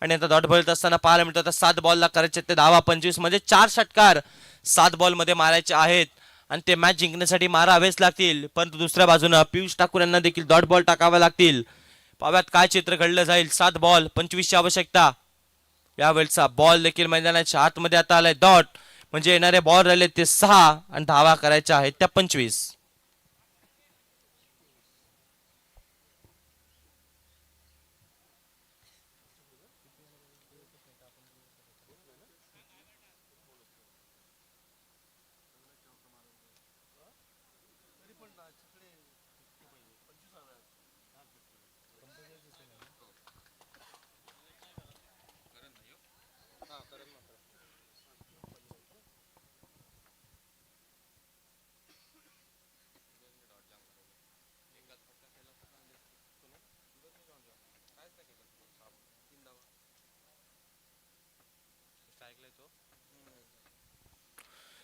आणि आता डॉट बॉल असताना पाहायला मिळतं. आता 7 बॉलला करायचे ते धावा 25 म्हणजे 4 षटकार 7 बॉल मध्ये मारायचे आहेत आणि ते मॅच जिंकण्यासाठी मारावेच लागतील. परंतु दुसऱ्या बाजूने पियुष ठाकूर यांना देखील डॉट बॉल टाकावे लागतील. पाव्यात काय चित्र घडलं जाईल. 7 बॉल 25 ची आवश्यकता. यावेळचा बॉल देखील मैदानाच्या आतमध्ये आता आलाय डॉट म्हणजे येणारे बॉल राहिले ते 6 आणि धावा करायच्या आहेत त्या 25.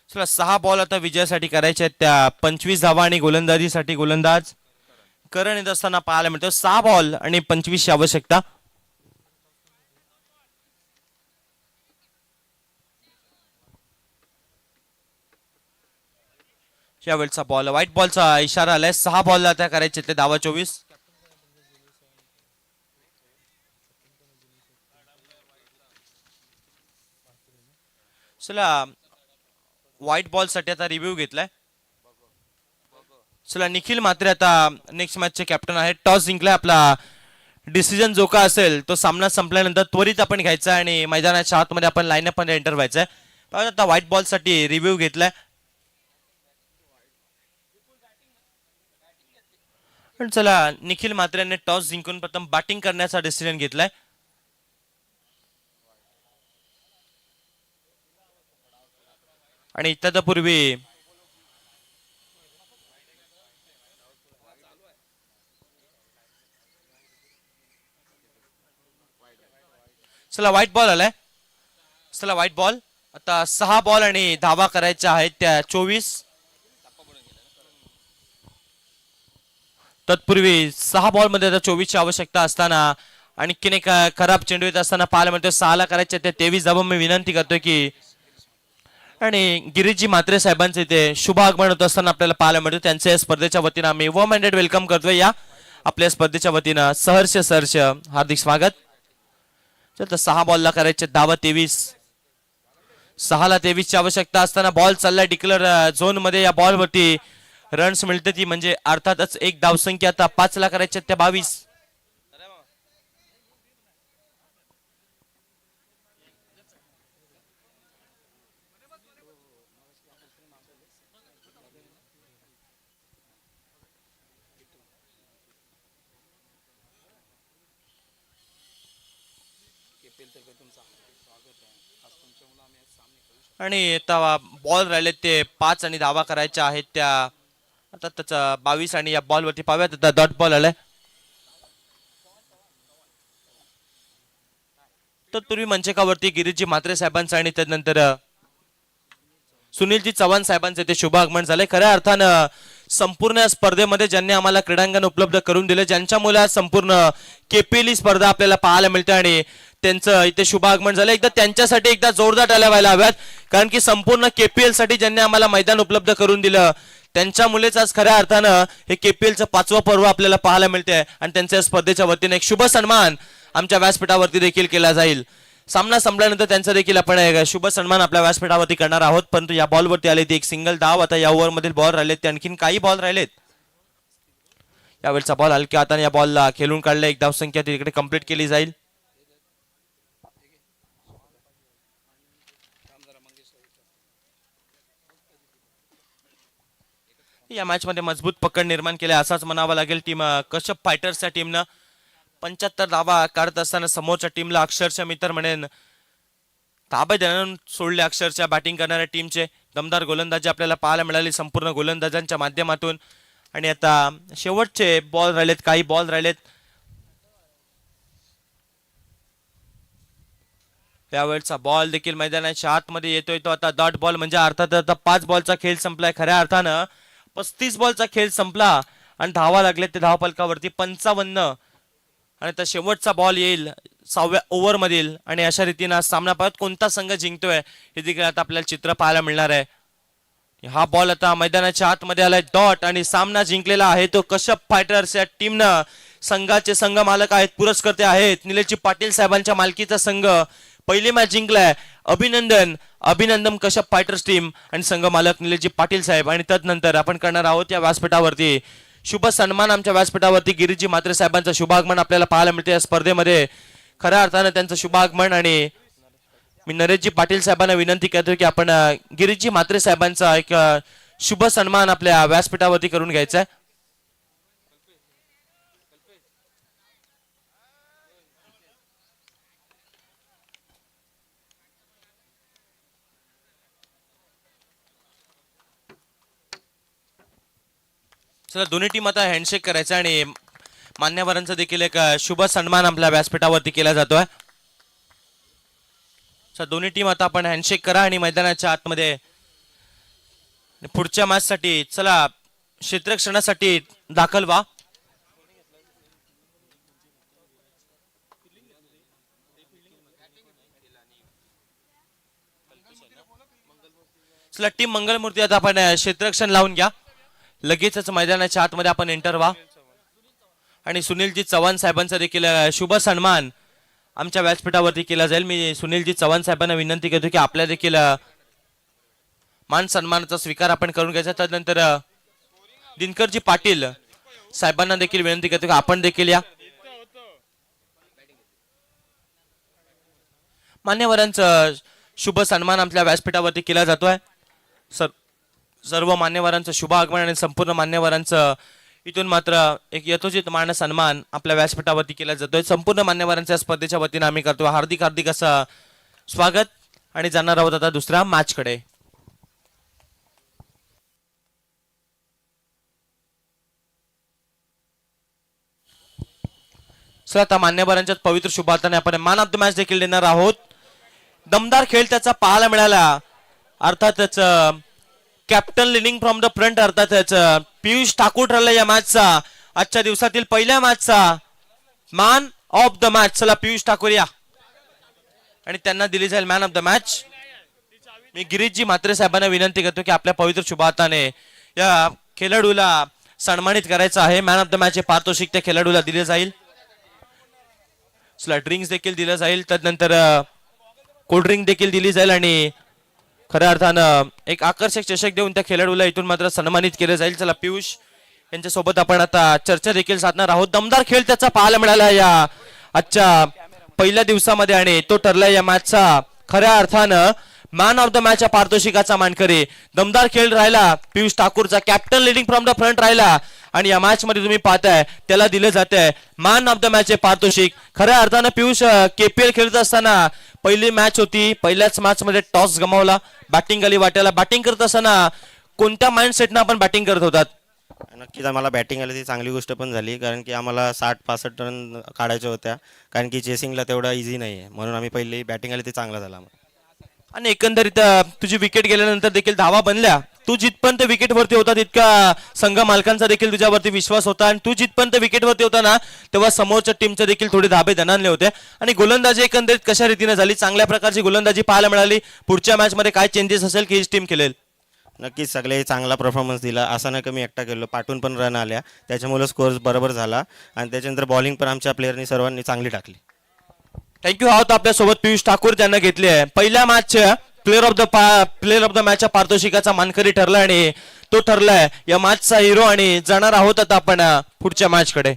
चला 6 बॉल आता विजयासाठी करायचे आहेत त्या 25 धावा आणि गोलंदाजीसाठी गोलंदाज करण येत असताना पाहायला मिळतो. 6 बॉल आणि 25 ची आवश्यकता. यावेळचा बॉल व्हाईट बॉलचा इशारा आलाय. 6 बॉल आता करायचे ते धावा 24. चला व्हाईट बॉल साठी आता रिव्ह्यू घेतलाय. चला निखिल म्हात्रे आता नेक्स्ट मॅचचे कॅप्टन आहेत. टॉस जिंकलाय आपला. डिसिजन जो का असेल तो सामना संपल्यानंतर त्वरित आपण घ्यायचा आणि मैदानाच्या आतमध्ये आपण लाईनअप मध्ये एंटर व्हायचंय. आता व्हाईट बॉल साठी रिव्ह्यू घेतलाय. पण चला निखिल म्हात्रे यांनी टॉस जिंकून प्रथम बॅटिंग करण्याचा डिसिजन घेतलाय. आणि तत्पूर्वी चला व्हाईट बॉल आलाय. चला व्हाईट बॉल आता 6 बॉल आणि धावा करायच्या आहेत त्या 24. तत्पूर्वी 6 बॉल मध्ये आता 24 ची आवश्यकता असताना आणखीन एक खराब चेंडू येत असताना पाहायला मिळतो. 6 ला करायचे त्या 23 धावा. मी विनंती करतोय की आणि गिरीशजी म्हात्रे साहेबांचे इथे शुभ आगमन होत असताना आपल्याला पाहायला मिळतं. त्यांच्या स्पर्धेच्या वतीनं आम्ही वॉर्म हँडेड वेलकम करतोय. या आपल्या स्पर्धेच्या वतीनं सहर्ष हार्दिक स्वागत. तर 6 बॉलला करायचे धावा 23. 6 ला 23 ची आवश्यकता असताना बॉल चाललाय डिक्लेअर झोन मध्ये. या बॉल वरती रन्स मिळते ती म्हणजे अर्थातच एक धावसंख्या आता 5 ला करायच्या त्या 22. आणि आता बॉल राहिले ते 5 आणि धावा करायच्या आहेत त्या आता त्याचा 22. आणि या बॉल वरती पाहूयात आता डॉट बॉल आलाय. तत्पूर्वी मंचकावरती गिरीशजी म्हात्रे साहेबांचं आणि त्यानंतर सुनीलजी चव्हाण साहेबांचे ते शुभ आगमन झाले. खऱ्या अर्थानं संपूर्ण स्पर्धेमध्ये ज्यांनी आम्हाला क्रीडांगण उपलब्ध करून दिले, ज्यांच्यामुळे संपूर्ण केपीएल स्पर्धा आपल्याला पाहायला मिळते आणि त्यांचं इथे शुभ आगमन झालं. एकदा त्यांच्यासाठी एकदा जोरदार टाळ्या व्हायला हव्यात, कारण की संपूर्ण केपीएल साठी ज्यांनी आम्हाला मैदान उपलब्ध करून दिलं त्यांच्यामुळेच आज खऱ्या अर्थानं हे केपीएलचं 5वं पर्व आपल्याला पाहायला मिळते आणि त्यांच्या स्पर्धेच्या वतीने एक शुभ सन्मान आमच्या व्यासपीठावरती देखील केला जाईल. सामना संपल्यानंतर त्यांचा देखील आपण एक शुभ सन्मान आपल्या व्यासपीठावरती करणार आहोत. परंतु या बॉलवरती आले ती एक सिंगल धाव. आता या ओव्हर मधील बॉल राहिलेत ते आणखीन काही बॉल राहिलेत. यावेळचा बॉल हलक्या हाताने या बॉलला खेळून काढला. एक धावसंख्या तिकडे कंप्लीट केली जाईल. या मॅच मध्ये मजबूत पकड निर्माण केली असाच म्हणावा लागेल टीम कश्यप फायटर्सच्या टीमनं. 75 धावा काढत असताना समोरच्या टीमला अक्षरशः मी तर म्हणेन ताबे देऊन सोडले. अक्षरशः बॅटिंग करणाऱ्या टीमचे दमदार गोलंदाजी आपल्याला पाहायला मिळाली संपूर्ण गोलंदाजांच्या माध्यमातून. आणि आता शेवटचे बॉल राहिलेत, काही बॉल राहिलेत. त्यावेळेचा बॉल देखील मैदानाच्या आतमध्ये येतोय. तो आता डॉट बॉल म्हणजे अर्थात आता 5 बॉलचा खेळ संपलाय. खऱ्या अर्थानं 35 बॉलचा खेळ संपला आणि धावा लागले ते धावफलकावरती 55 आणि आता शेवटचा बॉल येईल 6व्या ओव्हर मधील आणि अशा रीतीने सामना पाहत कोणता संघ जिंकतोय हे देखील आता आपल्याला चित्र पाहायला मिळणार आहे. हा बॉल आता मैदानाच्या आतमध्ये आलाय डॉट आणि सामना जिंकलेला आहे तो कश्यप फायटर्स या टीमनं. संघाचे संघ मालक आहेत, पुरस्कर्ते आहेत निलेशजी पाटील साहेबांच्या मालकीचा संघ. पहिली मॅच जिंकलाय. अभिनंदन अभिनंदन कश्यप फायटर्स टीम आणि संघ मालक निलेशजी पाटील साहेब. आणि तदनंतर आपण करणार आहोत या व्यासपीठावरती शुभ सन्मान. आमच्या व्यासपीठावरती गिरीजी म्हात्रे साहेबांचं शुभागमन आपल्याला पाहायला मिळते या स्पर्धेमध्ये. खऱ्या अर्थानं त्यांचं शुभागमन आणि मी नरेशजी पाटील साहेबांना विनंती करतो की आपण गिरीजी म्हात्रे साहेबांचा एक शुभ सन्मान आपल्या व्यासपीठावरती करून घ्यायचा आहे. चला दोन्ही टीम आता हँडशेक करायचा आणि मान्यवरांचा देखील एक शुभ सन्मान आपल्या व्यासपीठावरती केला जातोय. दोन्ही टीम आता आपण हँडशेक करा आणि मैदानाच्या आतमध्ये पुढच्या मॅच साठी चला क्षेत्ररक्षणासाठी दाखल व्हा. चला टीम मंगलमूर्ती आता आपण क्षेत्ररक्षण लावून घ्या. लगेचच मैदानाच्या आतमध्ये आपण एंटर व्हा आणि सुनीलजी चव्हाण साहेबांचा देखील शुभ सन्मान आमच्या व्यासपीठावरती केला जाईल. मी सुनीलजी चव्हाण साहेबांना विनंती करतो की आपल्या देखील मान सन्मानाचा स्वीकार आपण करून घ्यायचा. त्यानंतर दिनकरजी पाटील साहेबांना देखील विनंती करतो की आपण देखील या. मान्यवरांचा शुभ सन्मान आपल्या व्यासपीठावरती केला जातोय. सर्व मान्यवरांचं शुभ आगमन आणि संपूर्ण मान्यवरांचं इथून मात्र एक यथोचित मान सन्मान आपल्या व्यासपीठावरती केला जातोय. संपूर्ण मान्यवरांच्या स्पर्धेच्या वतीने आम्ही करतो हार्दिक हार्दिक असं स्वागत आणि जाणार आहोत आता दुसऱ्या मॅच कडे. चला आता मान्यवरांच्या पवित्र शुभार्थाने आपण मॅन ऑफ द मॅच देखील देणार आहोत. दमदार खेळ त्याचा पाहायला मिळाला. अर्थातच captain leading from the front अर्थातच पियुष ठाकूर ठरला या मॅचचा आजच्या दिवसातील पहिल्या मॅचचा मॅन ऑफ द मॅच. चला पियुष ठाकूर या आणि त्यांना दिली जाईल मॅन ऑफ द मॅच. मी गिरीशजी म्हात्रे साहेबांना विनंती करतो की आपल्या पवित्र शुभार्थाने या खेळाडूला सन्मानित करायचं आहे. मॅन ऑफ द मॅच हे पारितोषिक त्या खेळाडूला दिले जाईल. चला ड्रिंक्स देखील दिलं जाईल. त्यानंतर कोल्ड्रिंक देखील दिली जाईल आणि खऱ्या अर्थानं एक आकर्षक चषक देऊन त्या खेळाडूला इथून मात्र सन्मानित केलं जाईल. चला पियुष यांच्यासोबत आपण आता चर्चा देखील साधणार आहोत. दमदार खेळ त्याचा पाहायला मिळाला या आजच्या पहिल्या दिवसामध्ये आणि तो ठरला या मॅचचा खऱ्या अर्थानं मॅन ऑफ द मॅच या पारितोषिकाचा मानकरी. दमदार खेळ राहिला पियुष ठाकूरचा. Captain leading from the front राहिला आणि या मॅच मध्ये तुम्ही पाहताय त्याला दिलं जात आहे मॅन ऑफ द मॅच हे पारितोषिक. खऱ्या अर्थानं पियुष KPL खेळत असताना पहिली मॅच होती. पहिल्याच मॅच मध्ये टॉस गमावला. बॅटिंग आली वाट्याला. बॅटिंग करत असताना कोणत्या माइंडसेटनं आपण बॅटिंग करत होतात? नक्कीच आम्हाला बॅटिंग आली ती चांगली गोष्ट पण झाली कारण की आम्हाला 60-65 रन काढायच्या होत्या कारण की चेसिंगला तेवढा इझी नाही आहे म्हणून आम्ही पहिली बॅटिंग आली ती चांगला झाला. आणि एकंदरीत तुझी विकेट गेल्यानंतर देखील धावा बनल्या. तू जिथपर्यंत विकेटवरती होता तितका संघ मालकांचा देखील तुझ्यावरती विश्वास होता आणि तू जिथपर्यंत विकेटवरती होता ना तेव्हा समोरच्या टीमचे देखील थोडे धाबे दणाणले होते. आणि गोलंदाजी एकंदरीत कशा रीतीने झाली? चांगल्या प्रकारची गोलंदाजी पाहायला मिळाली. पुढच्या मॅच मध्ये काय चेंजेस असेल की ही टीम खेळेल? नक्कीच सगळे चांगला परफॉर्मन्स दिला. असं नाही कमी एकटा केलो. पाठून पण रन आल्या त्याच्यामुळे स्कोअर बरोबर झाला आणि त्याच्यानंतर बॉलिंग पण आमच्या प्लेयरनी सर्वांनी चांगली टाकली. थँक्यू. हा होता आपल्यासोबत पियुष ठाकूर त्यांना घेतले आहे पहिल्या मॅचच्या प्लेअर ऑफ द मॅचच्या पारितोषिकाचा मानकरी ठरला आणि तो ठरलाय या मॅचचा हिरो आणि जाणार आहोत आता आपण पुढच्या मॅच कडे.